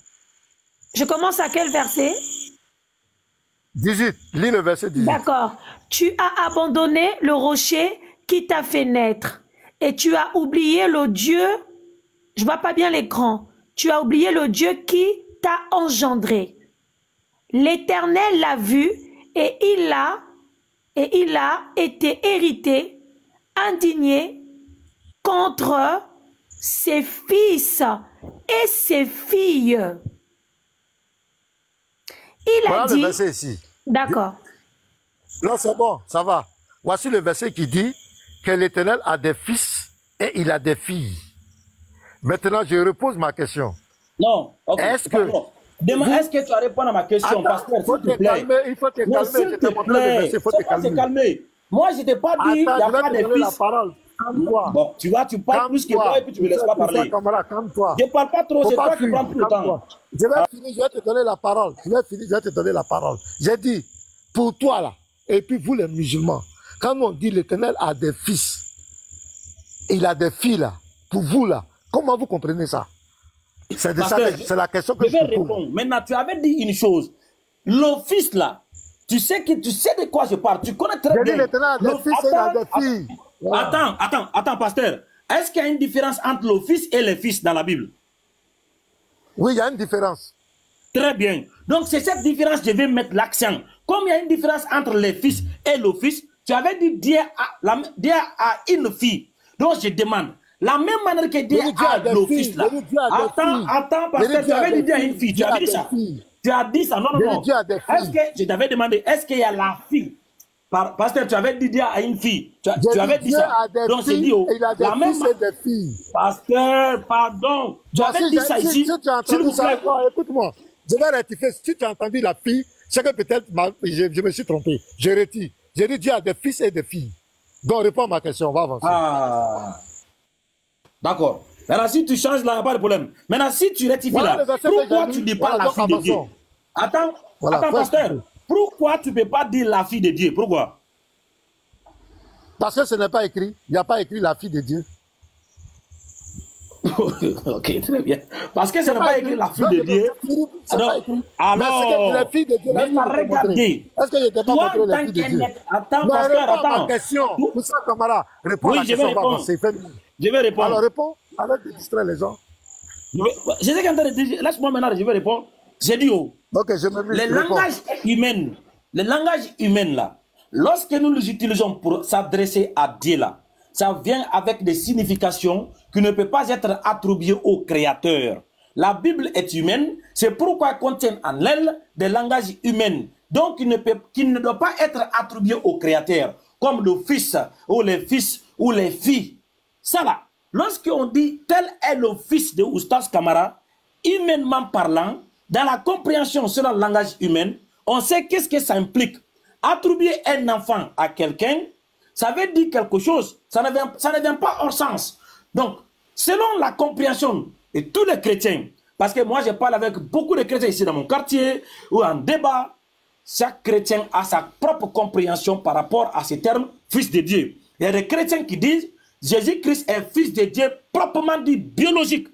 Je commence à quel verset? 18, lis le verset 18. D'accord. Tu as abandonné le rocher qui t'a fait naître et tu as oublié le Dieu, je vois pas bien l'écran, tu as oublié le Dieu qui t'a engendré. L'Éternel l'a vu et il a été irrité, indigné contre ses fils et ses filles. Il a Voilà dit... le verset ici. D'accord. Non, c'est bon, ça va. Voici le verset qui dit que l'Éternel a des fils et il a des filles. Maintenant, je repose ma question. Non, ok. Est-ce que... Est-ce que tu vas répondre à ma question, Attends, pasteur, il faut s'il te te plaît? calmer, il faut te Non, calmer. Je s'il te te montre le verset, plaît. il faut C'est te pas se calmer. calmer. Moi, je ne t'ai pas dit qu'il n'y Attends, a je vais pas te de donner la fils. parole. Calme-toi. Bon, tu vois, tu parles plus que moi et puis tu ne me laisses pas parler. Calme-toi. Je ne parle pas trop, Faut c'est pas toi qui fuir. prends tout le temps. Calme-toi. Je vais finir, je vais te donner la parole. Je vais finir, je vais te donner la parole. J'ai dit, pour toi là, et puis vous les musulmans, quand on dit l'Éternel a des fils, il a des filles là, pour vous là, comment vous comprenez ça? C'est la question que je vais te pose. répondre. Maintenant, tu avais dit une chose. L'office là, tu sais de quoi je parle. Tu connais très J'ai dit bien. l'Éternel a des fils et il a des filles. Voilà. Attends, pasteur. Est-ce qu'il y a une différence entre le fils et les fils dans la Bible? Oui, il y a une différence. Très bien. Donc, c'est cette différence que je vais mettre l'accent. Comme il y a une différence entre les fils et le fils, tu avais dit Dieu a une fille. Donc, je demande, la même manière que Dieu a le fils là. Attends, pasteur, tu avais dit Dieu a une fille. Tu avais dit ça. Tu as dit ça. Non. Est-ce que je t'avais demandé, est-ce qu'il y a la fille? Pasteur, tu avais dit Dieu a une fille. Tu avais dit ça. Donc, j'ai dit, il a des fils et des filles. Pasteur, pardon. Tu avais dit ça ici. Si tu as entendu ça, écoute-moi. Je vais rectifier. Si tu as entendu la fille, c'est que peut-être je me suis trompé. Je retire. J'ai dit Dieu a des fils et des filles. Donc, réponds à ma question. On va avancer. Ah. D'accord. Maintenant, si tu changes là, il n'y a pas de problème. Maintenant, si tu rectifies là, pourquoi tu ne dis pas la fille de Dieu? Attends, pasteur. Pourquoi tu ne peux pas dire la fille de Dieu? Pourquoi? Parce que ce n'est pas écrit. Il n'y a pas écrit la fille de Dieu. Ok, très bien. Parce que ce n'est pas écrit la fille de Dieu. Alors, la fille de Dieu, regardez. Est-ce que je t'ai pas montré la fille de Dieu? Attends, pasteur, attends. Ma question. Moussa Kamara, réponds à la question. Je vais répondre. Alors, réponds. Arrête de distraire les gens. Je sais qu'en train de dire, laisse-moi maintenant, je vais répondre. J'ai dit, le langage humain là, lorsque nous les utilisons pour s'adresser à Dieu là, ça vient avec des significations qui ne peuvent pas être attribuées au Créateur. La Bible est humaine, c'est pourquoi elle contient en elle des langages humains, donc qui ne doivent pas être attribués au Créateur, comme le fils ou les fils ou les filles. Ça là, lorsqu'on dit tel est le fils de Oustaz Kamara, humainement parlant, dans la compréhension selon le langage humain, on sait qu'est-ce que ça implique. Attribuer un enfant à quelqu'un, ça veut dire quelque chose. Ça ne vient pas hors sens. Donc, selon la compréhension de tous les chrétiens, parce que moi je parle avec beaucoup de chrétiens ici dans mon quartier, ou en débat, chaque chrétien a sa propre compréhension par rapport à ce terme, fils de Dieu. Il y a des chrétiens qui disent, Jésus-Christ est fils de Dieu proprement dit biologique.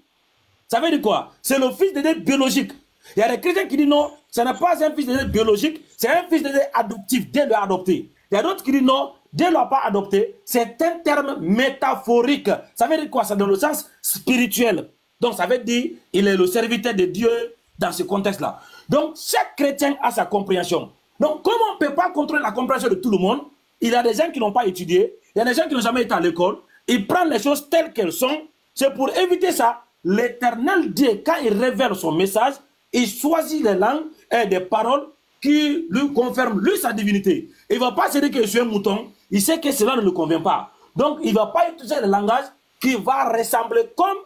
Ça veut dire quoi? C'est le fils de Dieu biologique. Il y a des chrétiens qui disent non, ce n'est pas un fils de Dieu biologique, c'est un fils de Dieu adoptif, Dieu l'a adopté. Il y a d'autres qui disent non, Dieu ne l'a pas adopté, c'est un terme métaphorique. Ça veut dire quoi? C'est dans le sens spirituel. Donc ça veut dire il est le serviteur de Dieu dans ce contexte-là. Donc chaque chrétien a sa compréhension. Donc comme on ne peut pas contrôler la compréhension de tout le monde, il y a des gens qui n'ont pas étudié, il y a des gens qui n'ont jamais été à l'école, ils prennent les choses telles qu'elles sont. C'est pour éviter ça. L'Éternel Dieu, quand il révèle son message, il choisit les langues et des paroles qui lui confirment lui sa divinité. Il ne va pas se dire que je suis un mouton, il sait que cela ne lui convient pas. Donc il ne va pas utiliser le langage qui va ressembler comme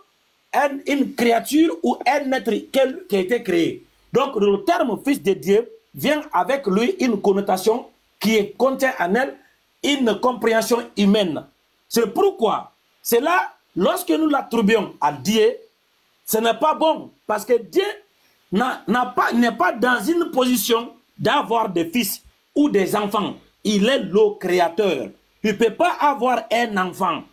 une créature ou un être qui a été créé. Donc le terme fils de Dieu vient avec lui une connotation qui contient en elle une compréhension humaine. C'est pourquoi, c'est là, lorsque nous l'attribuons à Dieu, ce n'est pas bon, parce que Dieu n'est pas dans une position d'avoir des fils ou des enfants. Il est le créateur. Il ne peut pas avoir un enfant.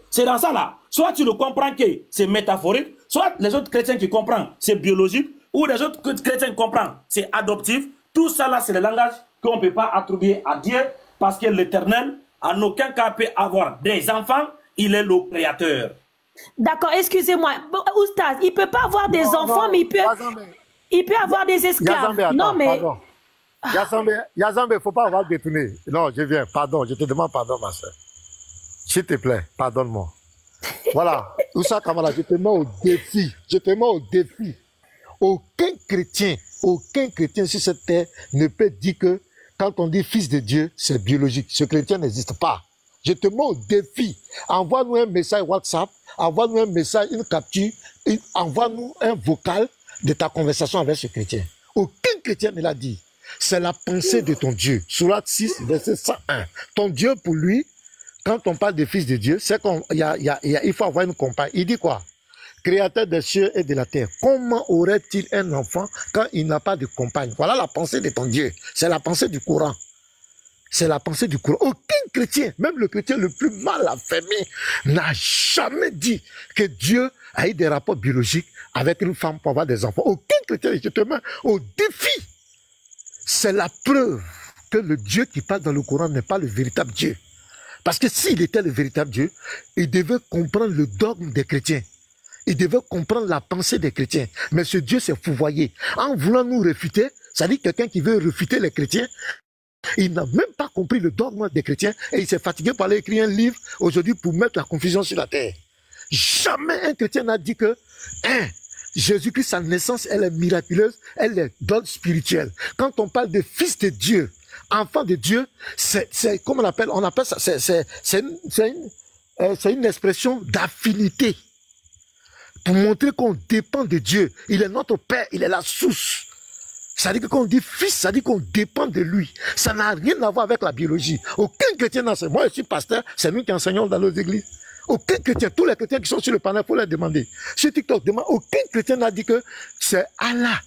C'est dans ça là. Soit tu le comprends que c'est métaphorique, soit les autres chrétiens qui comprennent c'est biologique, ou les autres chrétiens qui comprennent c'est adoptif. Tout ça là, c'est le langage qu'on ne peut pas attribuer à Dieu, parce que l'Éternel, en aucun cas, peut avoir des enfants. Il est le créateur. D'accord, excusez-moi. Oustaz, il ne peut pas avoir des enfants, mais il peut avoir des esclaves. Yazambe, attends, non, mais... Pardon. Yazambe, il ne faut pas avoir détourné. Non, je viens. Pardon, je te demande pardon, ma soeur. S'il te plaît, pardonne-moi. Voilà. Oussa Kamara, je te mets au défi. Je te mets au défi. Aucun chrétien sur cette terre ne peut dire que quand on dit fils de Dieu, c'est biologique. Ce chrétien n'existe pas. Je te mets au défi. Envoie-nous un message WhatsApp, envoie-nous un message, une capture, envoie-nous un vocal de ta conversation avec ce chrétien. Aucun chrétien ne l'a dit. C'est la pensée de ton Dieu. Sourate 6, verset 101. Ton Dieu, pour lui, quand on parle de fils de Dieu, c'est qu'il faut avoir une compagne. Il dit quoi? Créateur des cieux et de la terre. Comment aurait-il un enfant quand il n'a pas de compagne? Voilà la pensée de ton Dieu. C'est la pensée du Coran. C'est la pensée du Coran. Aucun chrétien, même le chrétien le plus mal affirmé, n'a jamais dit que Dieu a eu des rapports biologiques avec une femme pour avoir des enfants. Aucun chrétien, je te mets au défi. C'est la preuve que le Dieu qui parle dans le Coran n'est pas le véritable Dieu. Parce que s'il était le véritable Dieu, il devait comprendre le dogme des chrétiens. Il devait comprendre la pensée des chrétiens. Mais ce Dieu s'est fouvoyé. En voulant nous réfuter, c'est-à-dire quelqu'un qui veut réfuter les chrétiens, il n'a même pas compris le dogme des chrétiens et il s'est fatigué pour aller écrire un livre aujourd'hui pour mettre la confusion sur la terre. Jamais un chrétien n'a dit que Jésus-Christ, sa naissance, elle est miraculeuse, elle est d'ordre spirituel. Quand on parle de fils de Dieu, enfant de Dieu, c'est comme on appelle ça, c'est une expression d'affinité. Pour montrer qu'on dépend de Dieu. Il est notre Père, il est la source. Ça dit que quand on dit fils, ça dit qu'on dépend de lui. Ça n'a rien à voir avec la biologie. Aucun chrétien n'enseigne. Moi, je suis pasteur, c'est nous qui enseignons dans nos églises. Aucun chrétien, tous les chrétiens qui sont sur le panel, il faut leur demander. Sur TikTok, aucun chrétien n'a dit que c'est Allah.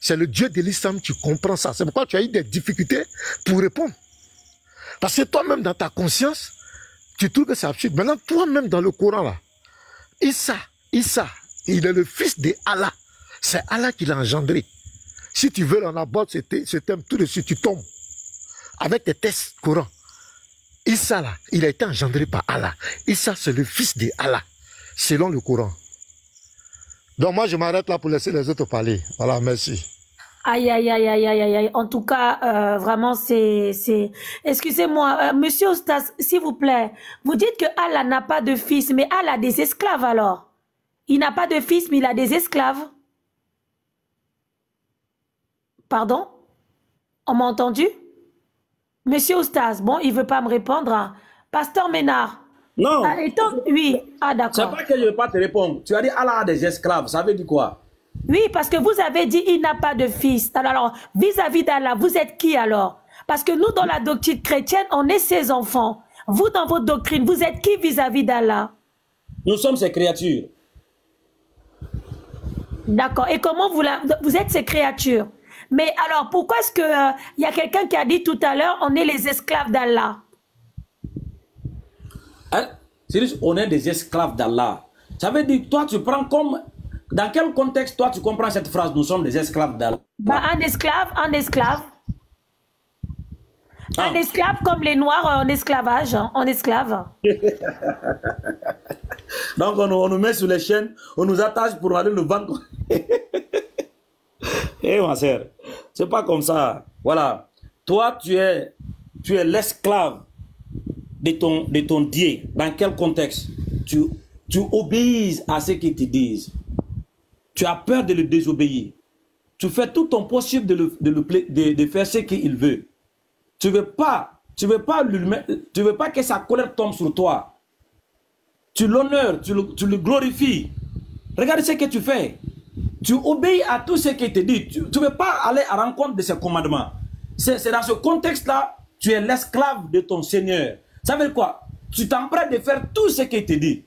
C'est le Dieu de l'islam, tu comprends ça. C'est pourquoi tu as eu des difficultés pour répondre. Parce que toi-même, dans ta conscience, tu trouves que c'est absurde. Maintenant, toi-même, dans le Coran, là, Issa, il est le fils de Allah. C'est Allah qui l'a engendré. Si tu veux en aborder ce thème, tout de suite, tu tombes. Avec tes tests courants. Issa, là, il a été engendré par Allah. Issa, c'est le fils de Allah, selon le Coran. Donc moi, je m'arrête là pour laisser les autres parler. Voilà, merci. Aïe, aïe, aïe, aïe, aïe, aïe, aïe. En tout cas, vraiment, excusez-moi, monsieur Oustas, s'il vous plaît, vous dites que Allah n'a pas de fils, mais Allah a des esclaves alors. Il n'a pas de fils, mais il a des esclaves. Pardon? On m'a entendu? Monsieur Oustas, bon, il ne veut pas me répondre. Hein. Pasteur Ménard. Non. Oui, d'accord. C'est pas que je ne veux pas te répondre. Tu as dit Allah a des esclaves, ça veut dire quoi? Oui, parce que vous avez dit il n'a pas de fils. Alors, vis-à-vis d'Allah, vous êtes qui alors? Parce que nous, dans la doctrine chrétienne, on est ses enfants. Vous, dans votre doctrine, vous êtes qui vis-à-vis d'Allah? Nous sommes ses créatures. D'accord. Et comment vous êtes ces créatures? Mais alors, pourquoi est-ce que y a quelqu'un qui a dit tout à l'heure, on est les esclaves d'Allah? Hein? C'est juste, on est des esclaves d'Allah. Ça veut dire, toi, tu prends comme... Dans quel contexte, toi, tu comprends cette phrase, nous sommes des esclaves d'Allah? Bah, un esclave. Ah. Un esclave comme les Noirs en esclavage, hein, en esclave. Donc, on nous met sur les chaînes, on nous attache pour aller nous vendre. Eh, ma sœur, c'est pas comme ça. Voilà. Toi, tu es l'esclave de ton Dieu. Dans quel contexte? Tu obéis à ce qu'ils te disent. Tu as peur de le désobéir. Tu fais tout ton possible de faire ce qu'il veut. Tu veux pas que sa colère tombe sur toi. Tu l'honores, tu le glorifies. Regarde ce que tu fais. Tu obéis à tout ce qu'il te dit. Tu ne veux pas aller à rencontre de ses commandements. C'est dans ce contexte-là, tu es l'esclave de ton Seigneur. Ça veut dire quoi? Tu t'emprêtes de faire tout ce qu'il te dit,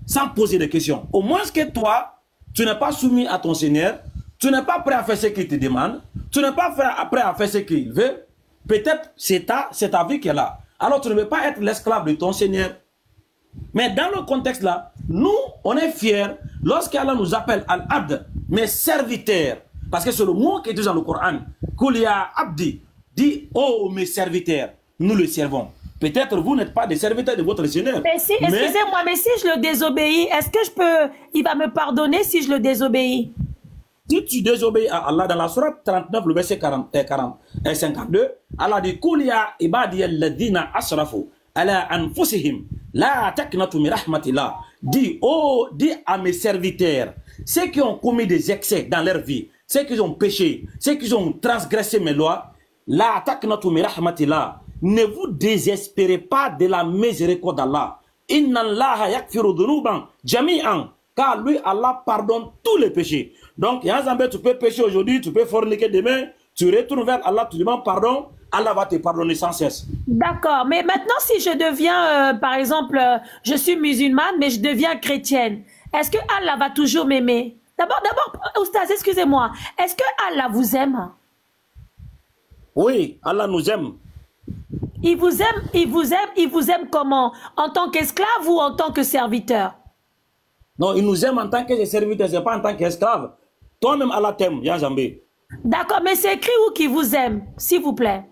sans poser de questions. Au moins que toi, tu n'es pas soumis à ton Seigneur, tu n'es pas prêt à faire ce qu'il te demande, tu n'es pas prêt à faire ce qu'il veut, peut-être c'est ta vie qui est là. Alors tu ne veux pas être l'esclave de ton Seigneur. Mais dans le contexte-là, nous, on est fiers lorsqu'Allah nous appelle Al-Abd, mes serviteurs. Parce que c'est le mot qui est dans le Coran. Koulia Abdi, dit, oh mes serviteurs, nous le servons. Peut-être vous n'êtes pas des serviteurs de votre Seigneur. Mais si, excusez-moi, mais si je le désobéis, est-ce que il va me pardonner si je le désobéis? Si tu désobéis à Allah, dans la sourate 39, le verset 52, Allah dit, Koulia ibadi alladhina asrafu ala anfusihim la taqnatu min rahmatillah dis, oh, dis à mes serviteurs, ceux qui ont commis des excès dans leur vie, ceux qui ont péché, ceux qui ont transgressé mes lois, la attaque ne vous désespérez pas de la miséricorde d'Allah. Inna Allah yakfiru dhunuban jami'an. Car lui, Allah pardonne tous les péchés. Donc, Yazambé, tu peux pécher aujourd'hui, tu peux forniquer demain, tu retournes vers Allah, tu demandes pardon, Allah va te pardonner sans cesse. D'accord, mais maintenant si je deviens, par exemple, je suis musulmane, mais je deviens chrétienne, est-ce que Allah va toujours m'aimer? D'abord, Oustaz, excusez-moi, est-ce que Allah vous aime? Oui, Allah nous aime. Il vous aime comment? En tant qu'esclave ou en tant que serviteur? Non, il nous aime en tant que serviteur, c'est pas en tant qu'esclave. Toi-même, Allah t'aime, Yazambé. D'accord, mais c'est écrit où qu'il vous aime, s'il vous plaît?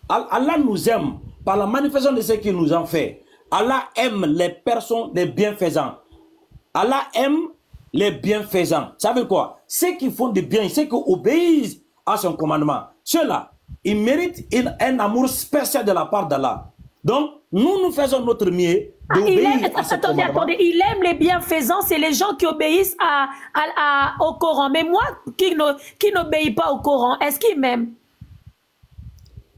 Allah nous aime par la manifestation de ce qu'il nous en fait. Allah aime les personnes, les bienfaisants. Allah aime les bienfaisants. Ça veut quoi? Ceux qui font du bien, ceux qui obéissent à son commandement. Ceux-là, ils méritent un amour spécial de la part d'Allah. Donc, nous faisons notre mieux d'obéir à ce commandement. Attendez, il aime les bienfaisants, c'est les gens qui obéissent au Coran. Mais moi, qui n'obéis pas au Coran, est-ce qu'il m'aime?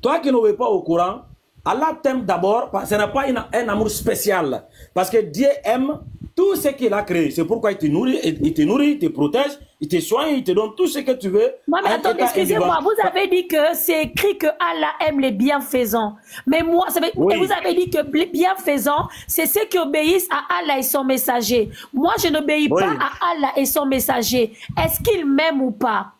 Toi qui n'obéis pas au Coran, Allah t'aime d'abord, ce n'est pas un amour spécial. Parce que Dieu aime tout ce qu'il a créé. C'est pourquoi il te nourrit, il te protège, il te soigne, il te donne tout ce que tu veux. Non, mais attendez, excusez-moi, vous avez dit que c'est écrit que Allah aime les bienfaisants. Mais moi, oui. Vous avez dit que les bienfaisants, c'est ceux qui obéissent à Allah et son messager. Moi, je n'obéis pas à Allah et son messager. Est-ce qu'il m'aime ou pas?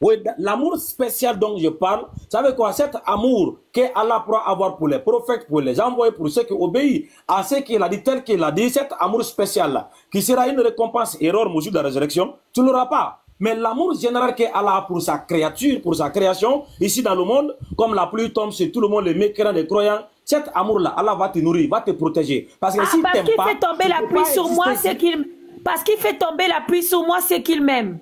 Oui, l'amour spécial dont je parle, ça veut quoi? Cet amour que Allah pourra avoir pour les prophètes, pour les envoyés, pour ceux qui obéissent à ce qu'il a dit, tel qu'il a dit, cet amour spécial-là, qui sera une récompense erreur au jour de la résurrection, tu ne l'auras pas. Mais l'amour général que Allah a pour sa créature, pour sa création, ici dans le monde, comme la pluie tombe sur tout le monde, les mécréants, les croyants, cet amour-là, Allah va te nourrir, va te protéger. Parce que si parce qu'il fait tomber la pluie sur moi, c'est qu'il... Parce qu'il fait tomber la pluie sur moi, c'est qu'il m'aime.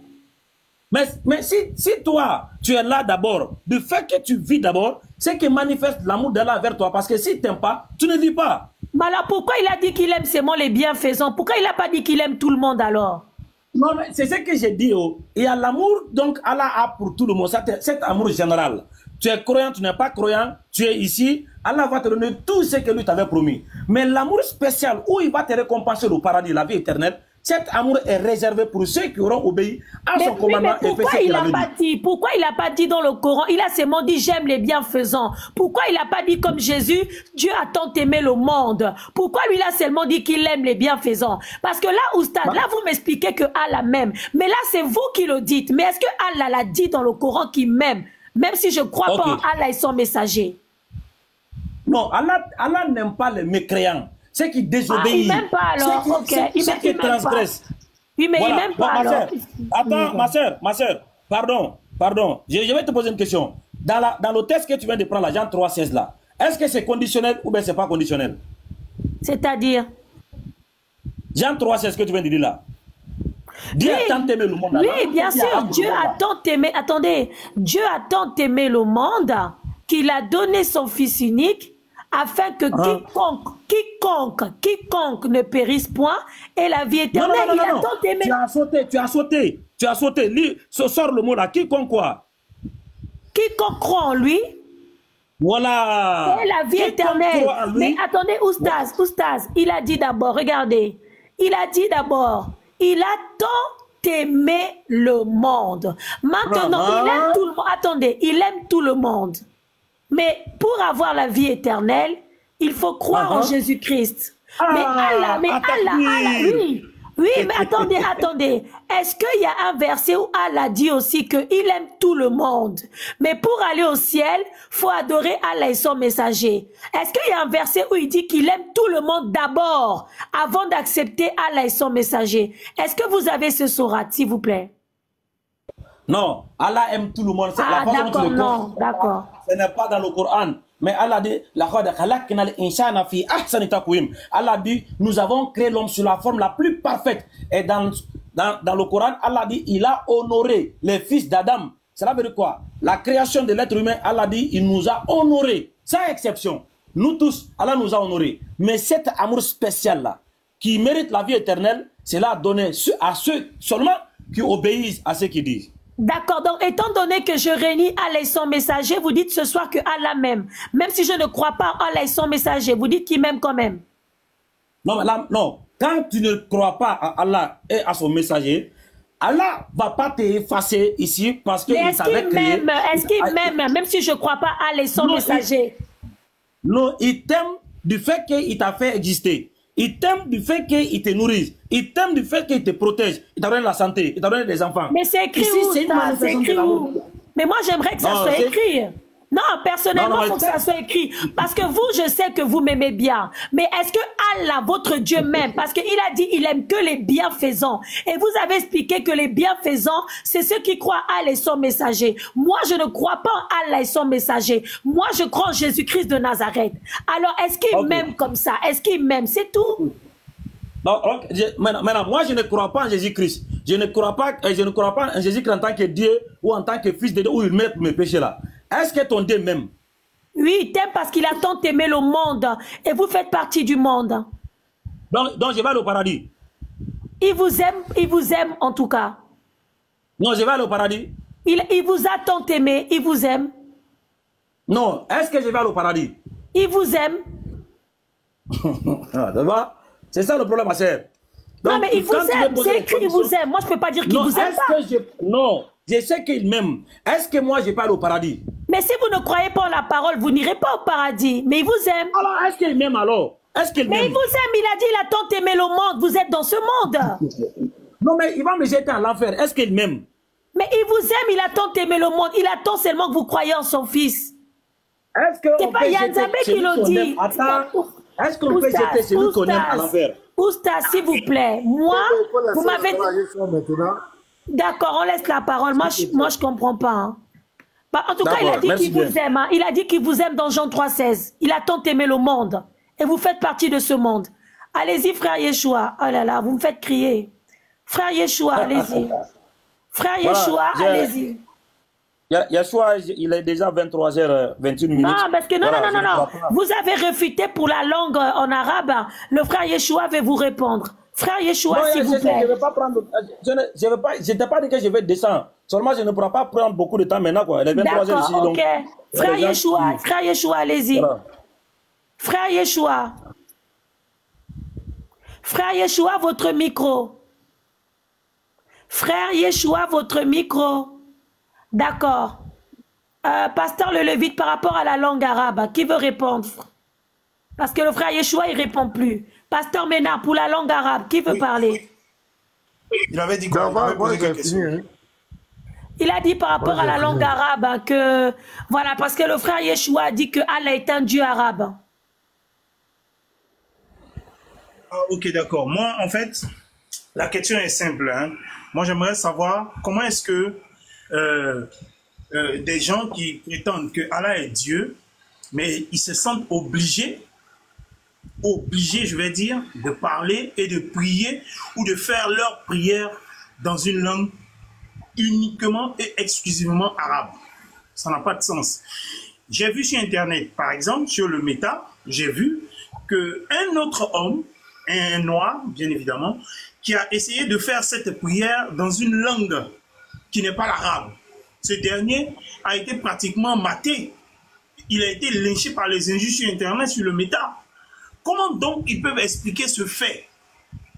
Mais si toi, tu es là d'abord, le fait que tu vis d'abord, c'est qui manifeste l'amour d'Allah vers toi. Parce que si tu n'aimes pas, tu ne vis pas. Mais alors pourquoi il a dit qu'il aime seulement les bienfaisants? Pourquoi il n'a pas dit qu'il aime tout le monde alors? Non, mais c'est ce que j'ai dit. Oh. Il y a l'amour, donc Allah a pour tout le monde, cet amour général. Tu es croyant, tu n'es pas croyant, tu es ici, Allah va te donner tout ce que lui t'avait promis. Mais l'amour spécial, où il va te récompenser au paradis, la vie éternelle, cet amour est réservé pour ceux qui auront obéi à son commandement. Mais pourquoi il n'a pas dit? Pourquoi il n'a pas dit dans le Coran? Il a seulement dit j'aime les bienfaisants. Pourquoi il n'a pas dit comme Jésus, Dieu a tant aimé le monde? Pourquoi lui il a seulement dit qu'il aime les bienfaisants? Parce que là, Oustad, là vous m'expliquez que Allah m'aime. Mais là c'est vous qui le dites. Mais est-ce que Allah l'a dit dans le Coran qu'il m'aime? Même si je ne crois pas en Allah et son messager. Non, Allah n'aime pas les mécréants. Ceux qui désobéissent. Il n'aime pas alors. Ceux qui transgressent. Oui, mais voilà. il n'aime pas alors. Attends, ma soeur, pardon. Je vais te poser une question. Dans le texte que tu viens de prendre, la Jean 3,16 là, est-ce que c'est conditionnel ou bien c'est pas conditionnel? C'est-à-dire Jean 3,16 que tu viens de dire là. Dieu a tant aimé le monde. Oui, bien sûr, Dieu a tant aimé. Attendez, Dieu a tant aimé le monde qu'il a donné son Fils unique afin que quiconque ne périsse point et la vie éternelle. Il a tant aimé. Tu as sauté. Lis, sort le mot là. Quiconque quoi? Quiconque croit en lui. Voilà. Et la vie éternelle. Mais attendez, Oustaz, il a dit d'abord, regardez, il a dit d'abord, il a tant aimé le monde. Maintenant, il aime tout le monde. Attendez, il aime tout le monde. Mais pour avoir la vie éternelle, il faut croire en Jésus-Christ. Mais Allah, oui, mais attendez. Est-ce qu'il y a un verset où Allah dit aussi qu'il aime tout le monde? Mais pour aller au ciel, il faut adorer Allah et son messager. Est-ce qu'il y a un verset où il dit qu'il aime tout le monde d'abord, avant d'accepter Allah et son messager? Est-ce que vous avez ce sourate, s'il vous plaît? Non, Allah aime tout le monde. D'accord, non, d'accord. Ce n'est pas dans le Coran. Mais Allah dit, Allah dit, nous avons créé l'homme sur la forme la plus parfaite. Et dans le Coran, Allah dit, il a honoré les fils d'Adam. Cela veut dire quoi? La création de l'être humain, Allah dit, il nous a honoré. Sans exception. Nous tous, Allah nous a honoré. Mais cet amour spécial-là, qui méritent la vie éternelle, cela donné à ceux seulement qui obéissent à ce qu'ils disent. D'accord, donc étant donné que je réunis Allah et son messager, vous dites ce soir que Allah m'aime. Même si je ne crois pas en Allah et son messager, vous dites qu'il m'aime quand même. Non, non, quand tu ne crois pas à Allah et à son messager, Allah ne va pas t'effacer ici parce qu'il t'avait créé. Est-ce qu'il m'aime, même si je ne crois pas à Allah et son messager? Non, il t'aime du fait qu'il t'a fait exister. Il t'aime du fait qu'il te nourrit. Il t'aime du fait qu'il te protège. Il t'a donné la santé. Il t'a donné des enfants. Mais c'est écrit où, c'est écrit où? Mais moi, j'aimerais que ça soit écrit. Non, personnellement, il faut que ça soit écrit. Parce que vous, je sais que vous m'aimez bien. Mais est-ce que Allah, votre Dieu, m'aime? Parce qu'il a dit, il aime que les bienfaisants. Et vous avez expliqué que les bienfaisants, c'est ceux qui croient à Allah et son messager. Moi, je ne crois pas en Allah et son messager. Moi, je crois en Jésus-Christ de Nazareth. Alors, est-ce qu'il m'aime comme ça? Est-ce qu'il m'aime? C'est tout. Non, maintenant, moi, je ne crois pas en Jésus-Christ. Je ne crois pas en Jésus-Christ en tant que Dieu ou en tant que fils de Dieu où il met mes péchés là. Est-ce que ton Dieu m'aime? Oui, il t'aime parce qu'il a tant aimé le monde. Et vous faites partie du monde. Donc je vais aller au paradis. Il vous aime en tout cas. Non, je vais aller au paradis. Il vous a tant aimé, il vous aime. Non, est-ce que je vais aller au paradis? Il vous aime. C'est ça le problème, ma sœur. Non, mais il vous aime, c'est écrit, il vous aime. Moi, je ne peux pas dire qu'il vous aime pas. Non, je sais qu'il m'aime. Est-ce que moi, je parle au paradis? Mais si vous ne croyez pas en la parole, vous n'irez pas au paradis. Mais il vous aime. Alors, est-ce qu'il m'aime alors? Est-ce qu'il m'aime? Mais il vous aime, il a dit, il a tant aimé le monde. Vous êtes dans ce monde. Non, mais il va me jeter à l'enfer. Est-ce qu'il m'aime? Mais il vous aime, il a tant aimé le monde. Il attend seulement que vous croyez en son fils. Est-ce que c'est pas Yanzabé qui l'a dit. Est-ce qu'on peut jeter celui qu'on aime à l'enfer? Oustaz, s'il vous plaît. Moi, vous m'avez dit... D'accord, on laisse la parole. Moi, je comprends pas. Hein. Bah, en tout cas, il a dit qu'il vous aime. Hein. Il a dit qu'il vous aime dans Jean 3,16. Il a tant aimé le monde. Et vous faites partie de ce monde. Allez-y, frère Yeshua. Oh là là, vous me faites crier. Frère Yeshua, allez-y. Frère Yeshua, allez-y. Yeshua, il est déjà 23h21 minutes. Non, parce que non. Vous avez réfuté pour la langue en arabe. Le frère Yeshua va vous répondre. Frère Yeshua, s'il vous plaît. Je ne vais pas prendre. Je n'ai pas dit que je vais descendre. Seulement, je ne pourrai pas prendre beaucoup de temps maintenant. Quoi. Il est 23h ici. Ok. Frère Yeshua, allez-y. Voilà. Frère Yeshua. Frère Yeshua, votre micro. Frère Yeshua, votre micro. D'accord. Pasteur le Lévite, par rapport à la langue arabe, qui veut répondre? Parce que le frère Yeshua, il ne répond plus. Pasteur Ménard, pour la langue arabe, qui veut parler? Il avait dit quoi? Il a dit par rapport à la langue arabe que... Voilà, parce que le frère Yeshua a dit que Allah est un Dieu arabe. Ah, ok, d'accord. Moi, en fait, la question est simple. Hein. Moi, j'aimerais savoir comment est-ce que des gens qui prétendent que Allah est Dieu, mais ils se sentent obligés, je vais dire, de parler et de prier ou de faire leur prière dans une langue uniquement et exclusivement arabe. Ça n'a pas de sens. J'ai vu sur Internet, par exemple, sur le Meta, j'ai vu qu'un autre homme, un noir, bien évidemment, qui a essayé de faire cette prière dans une langue qui n'est pas l'arabe. Ce dernier a été pratiquement maté. Il a été lynché par les injustes sur Internet, sur le Meta. Comment donc ils peuvent expliquer ce fait?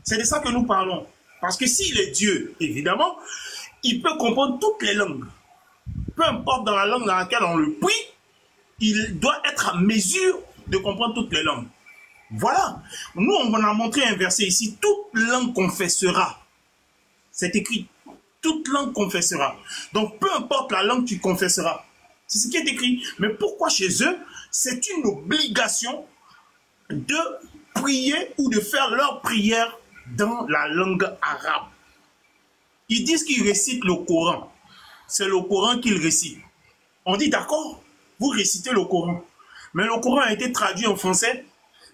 C'est de ça que nous parlons. Parce que s'il est Dieu, évidemment, il peut comprendre toutes les langues. Peu importe dans la langue dans laquelle on le prie, il doit être à mesure de comprendre toutes les langues. Voilà. Nous, on a montré un verset ici. Toute langue confessera. C'est écrit. Toute langue confessera. Donc, peu importe la langue, tu confesseras. C'est ce qui est écrit. Mais pourquoi chez eux, c'est une obligation de prier ou de faire leur prière dans la langue arabe? Ils disent qu'ils récitent le Coran. C'est le Coran qu'ils récitent. On dit d'accord, vous récitez le Coran. Mais le Coran a été traduit en français.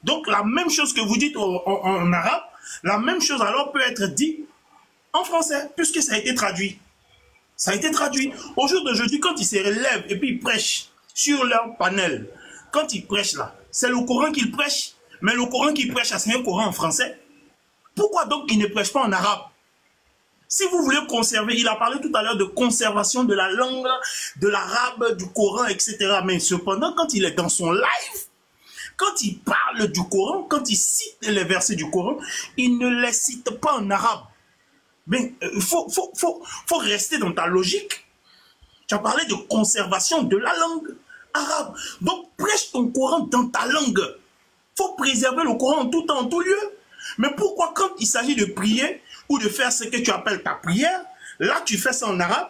Donc, la même chose que vous dites en arabe, la même chose alors peut être dit en français, puisque ça a été traduit. Ça a été traduit. Au jour d'aujourd'hui, quand ils se relèvent et puis ils prêchent sur leur panel, quand ils prêchent là, c'est le Coran qu'ils prêchent. Mais le Coran qu'ils prêchent, c'est un Coran en français. Pourquoi donc il ne prêche pas en arabe? Si vous voulez conserver, il a parlé tout à l'heure de conservation de la langue, de l'arabe, du Coran, etc. Mais cependant, quand il est dans son live, quand il parle du Coran, quand il cite les versets du Coran, il ne les cite pas en arabe. Mais il faut rester dans ta logique. Tu as parlé de conservation de la langue arabe. Donc, prêche ton Coran dans ta langue. Il faut préserver le Coran en tout temps, en tout lieu. Mais pourquoi quand il s'agit de prier ou de faire ce que tu appelles ta prière, là tu fais ça en arabe,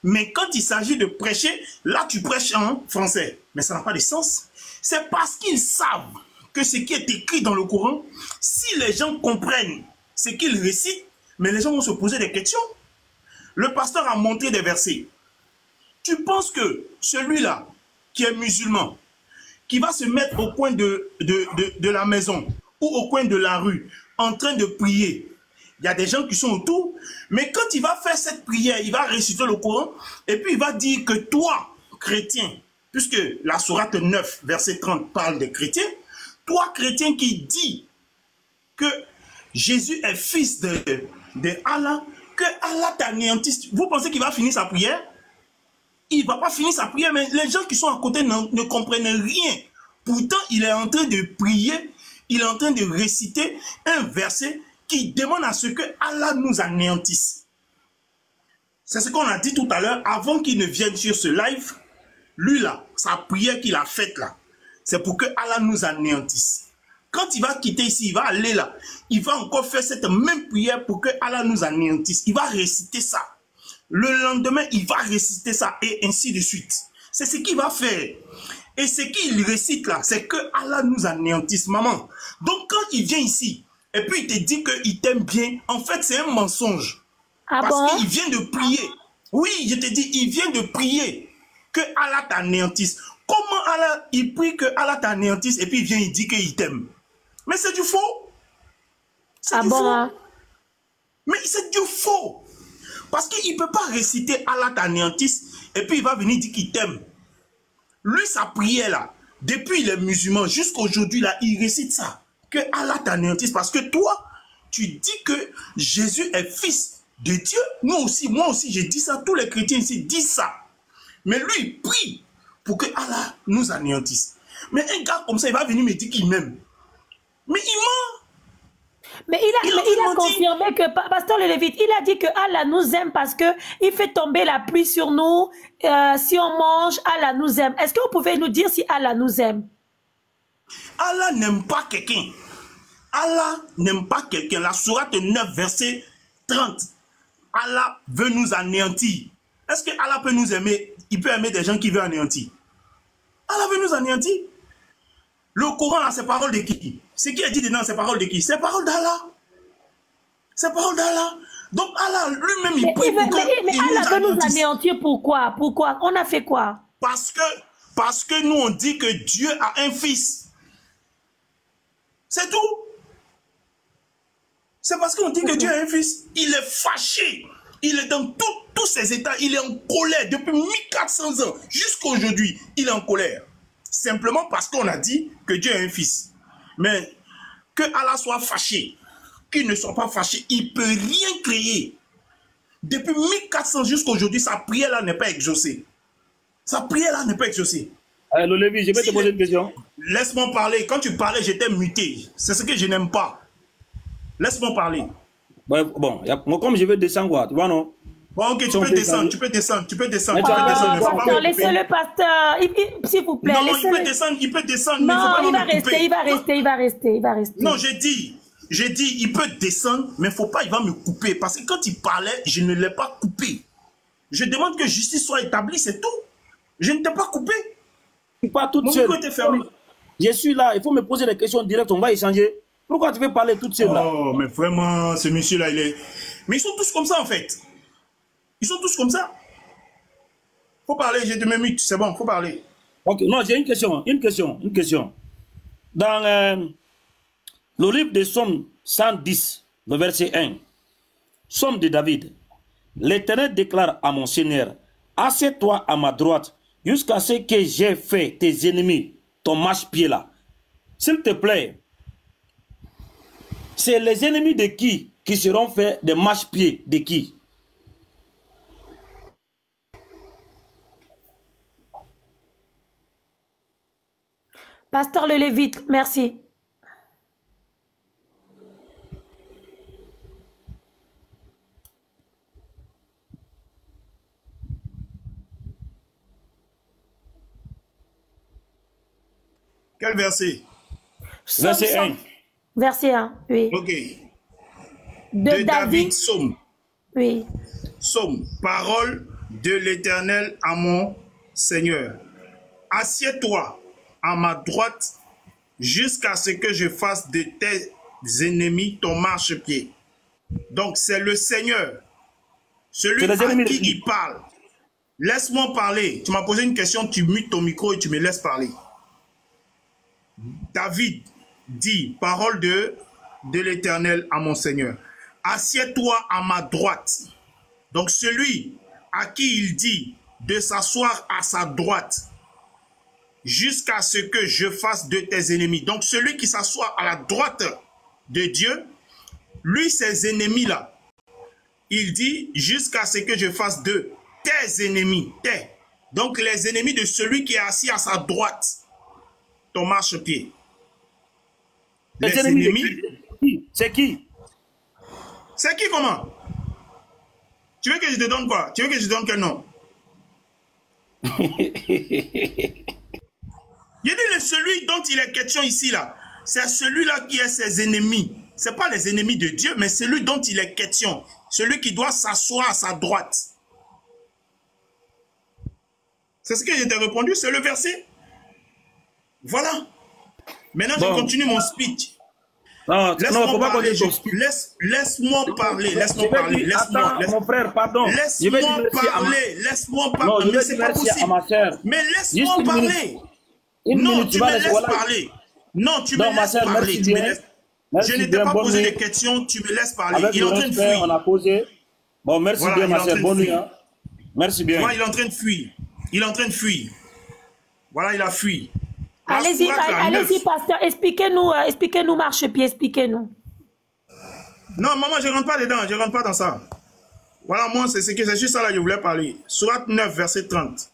mais quand il s'agit de prêcher, là tu prêches en français. Mais ça n'a pas de sens. C'est parce qu'ils savent que ce qui est écrit dans le Coran, si les gens comprennent ce qu'ils récitent, mais les gens vont se poser des questions. Le pasteur a montré des versets. Tu penses que celui-là, qui est musulman, qui va se mettre au coin de la maison ou au coin de la rue, en train de prier, il y a des gens qui sont autour, mais quand il va faire cette prière, il va réciter le Coran, et puis il va dire que toi, chrétien, puisque la sourate 9, verset 30 parle des chrétiens, toi, chrétien qui dis que Jésus est fils de Allah, que Allah t'anéantisse, vous pensez qu'il va finir sa prière? Il ne va pas finir sa prière, mais les gens qui sont à côté ne comprennent rien. Pourtant, il est en train de prier, il est en train de réciter un verset qui demande à ce que Allah nous anéantisse. C'est ce qu'on a dit tout à l'heure, avant qu'il ne vienne sur ce live. Lui là, sa prière qu'il a faite là, c'est pour que Allah nous anéantisse. Quand il va quitter ici, il va aller là, il va encore faire cette même prière pour que Allah nous anéantisse. Il va réciter ça. Le lendemain, il va réciter ça et ainsi de suite. C'est ce qu'il va faire. Et ce qu'il récite là, c'est que Allah nous anéantisse, maman. Donc quand il vient ici, et puis il te dit qu'il t'aime bien, en fait c'est un mensonge. Ah parce bon? qu'il vient de prier. Oui, je te dis, il vient de prier que Allah t'anéantisse. Comment Allah, il prie que Allah t'anéantisse et puis il vient, il dit qu'il t'aime? Mais c'est du faux. C'est du faux. Hein? Mais c'est du faux. Parce qu'il ne peut pas réciter Allah t'anéantisse et puis il va venir dire qu'il t'aime. Lui, sa prière là, depuis les musulmans jusqu'à aujourd'hui là, il récite ça. Que Allah t'anéantisse parce que toi, tu dis que Jésus est fils de Dieu. Nous aussi, moi aussi, j'ai dit ça. Tous les chrétiens ici disent ça. Mais lui, il prie pour que Allah nous anéantisse. Mais un gars comme ça, il va venir me dire qu'il m'aime. Mais il ment. Mais il a confirmé que, pasteur le Lévite, il a dit que Allah nous aime parce que il fait tomber la pluie sur nous. Si on mange, Allah nous aime. Est-ce que vous pouvez nous dire si Allah nous aime? Allah n'aime pas quelqu'un. Allah n'aime pas quelqu'un. La sourate 9, verset 30. Allah veut nous anéantir. Est-ce que Allah peut nous aimer? Il peut aimer des gens qui veulent anéantir. Allah veut nous anéantir. Le Coran, là, c'est parole de qui? Ce qui est dit dedans, c'est parole de qui? C'est parole d'Allah. C'est parole d'Allah. Donc Allah lui-même, il prie pour que... Mais Allah veut nous anéantir, pourquoi? Pourquoi? On a fait quoi? Parce que nous, on dit que Dieu a un fils. C'est tout. C'est parce qu'on dit que Dieu a un fils. Il est fâché. Il est dans tous ses états. Il est en colère depuis 1400 ans. Jusqu'à aujourd'hui, il est en colère. Simplement parce qu'on a dit que Dieu a un fils. Mais que Allah soit fâché, qu'il ne soit pas fâché, il ne peut rien créer. Depuis 1400 jusqu'à aujourd'hui, sa prière-là n'est pas exaucée. Sa prière-là n'est pas exaucée. Alors, Lévi, je vais te poser une question. Laisse-moi parler. Quand tu parlais, j'étais muté. C'est ce que je n'aime pas. Laisse-moi parler. Bon, moi, comme je vais descendre, quoi, tu vois, non? Bon, ok, tu peux descendre, tu peux descendre, tu peux descendre. Laissez le pasteur, s'il vous plaît. Non, il peut descendre, il peut descendre. Non, il va rester. Non, j'ai dit, il peut descendre, mais il ne faut pas, il va me couper. Parce que quand il parlait, je ne l'ai pas coupé. Je demande que justice soit établie, c'est tout. Je ne t'ai pas coupé. Pas toute seule. Mon micro était fermé. Je suis là, il faut me poser des questions directes, on va échanger. Pourquoi tu veux parler toute seule là? Oh, mais vraiment, ce monsieur-là, il est... Mais ils sont tous comme ça, en fait. Ils sont tous comme ça. Faut parler, j'ai de mes minutes, c'est bon, faut parler. Ok, non, j'ai une question. Dans le livre de Somme 110, le verset 1, Somme de David, l'Éternel déclare à mon Seigneur, assieds-toi à ma droite, jusqu'à ce que j'ai fait tes ennemis ton marche-pied là. S'il te plaît, C'est les ennemis de qui seront faits des marche-pieds de qui? Pasteur le Lévite, merci. Quel verset? Verset 1. Verset 1, oui. Ok. De David. Psaume. Oui. Psaume. Parole de l'Éternel à mon Seigneur. Assieds-toi à ma droite jusqu'à ce que je fasse de tes ennemis ton marchepied. Donc c'est le Seigneur, celui à qui il parle. Laisse-moi parler. Tu m'as posé une question, tu mutes ton micro et tu me laisses parler. David dit, parole de l'Éternel à mon Seigneur. Assieds-toi à ma droite. Donc celui à qui il dit de s'asseoir à sa droite jusqu'à ce que je fasse de tes ennemis. Donc celui qui s'assoit à la droite de Dieu, lui, ses ennemis-là, il dit jusqu'à ce que je fasse de tes ennemis. Tes. Donc les ennemis de celui qui est assis à sa droite, ton marchepied. Les ennemis. C'est qui? C'est qui comment? Tu veux que je te donne quoi? Tu veux que je te donne quel nom? Il dit celui dont il est question ici là, c'est celui-là qui est ses ennemis. Ce n'est pas les ennemis de Dieu, mais celui dont il est question. Celui qui doit s'asseoir à sa droite. C'est ce que je t'ai répondu, c'est le verset. Voilà. Maintenant, je continue mon speech. Laisse-moi parler. Laisse-moi parler. Laisse-moi parler. Attends, mon frère, pardon. Laisse-moi parler. Laisse-moi parler. Mais c'est pas possible. Mais laisse-moi parler. Non, tu me laisses parler. Non, tu me laisses parler. Je ne t'ai pas posé de questions, tu me laisses parler. Il est en train de fuir. On a posé. Bon, merci bien, ma soeur. Bonne nuit. Merci bien. Voilà, il est en train de fuir. Il est en train de fuir. Voilà, il a fui. Allez-y, pasteur. Expliquez-nous, marchepied, expliquez-nous. Non, maman, je ne rentre pas dedans. Je ne rentre pas dans ça. Voilà, moi, c'est juste ça là que je voulais parler. Sourate 9, verset 30.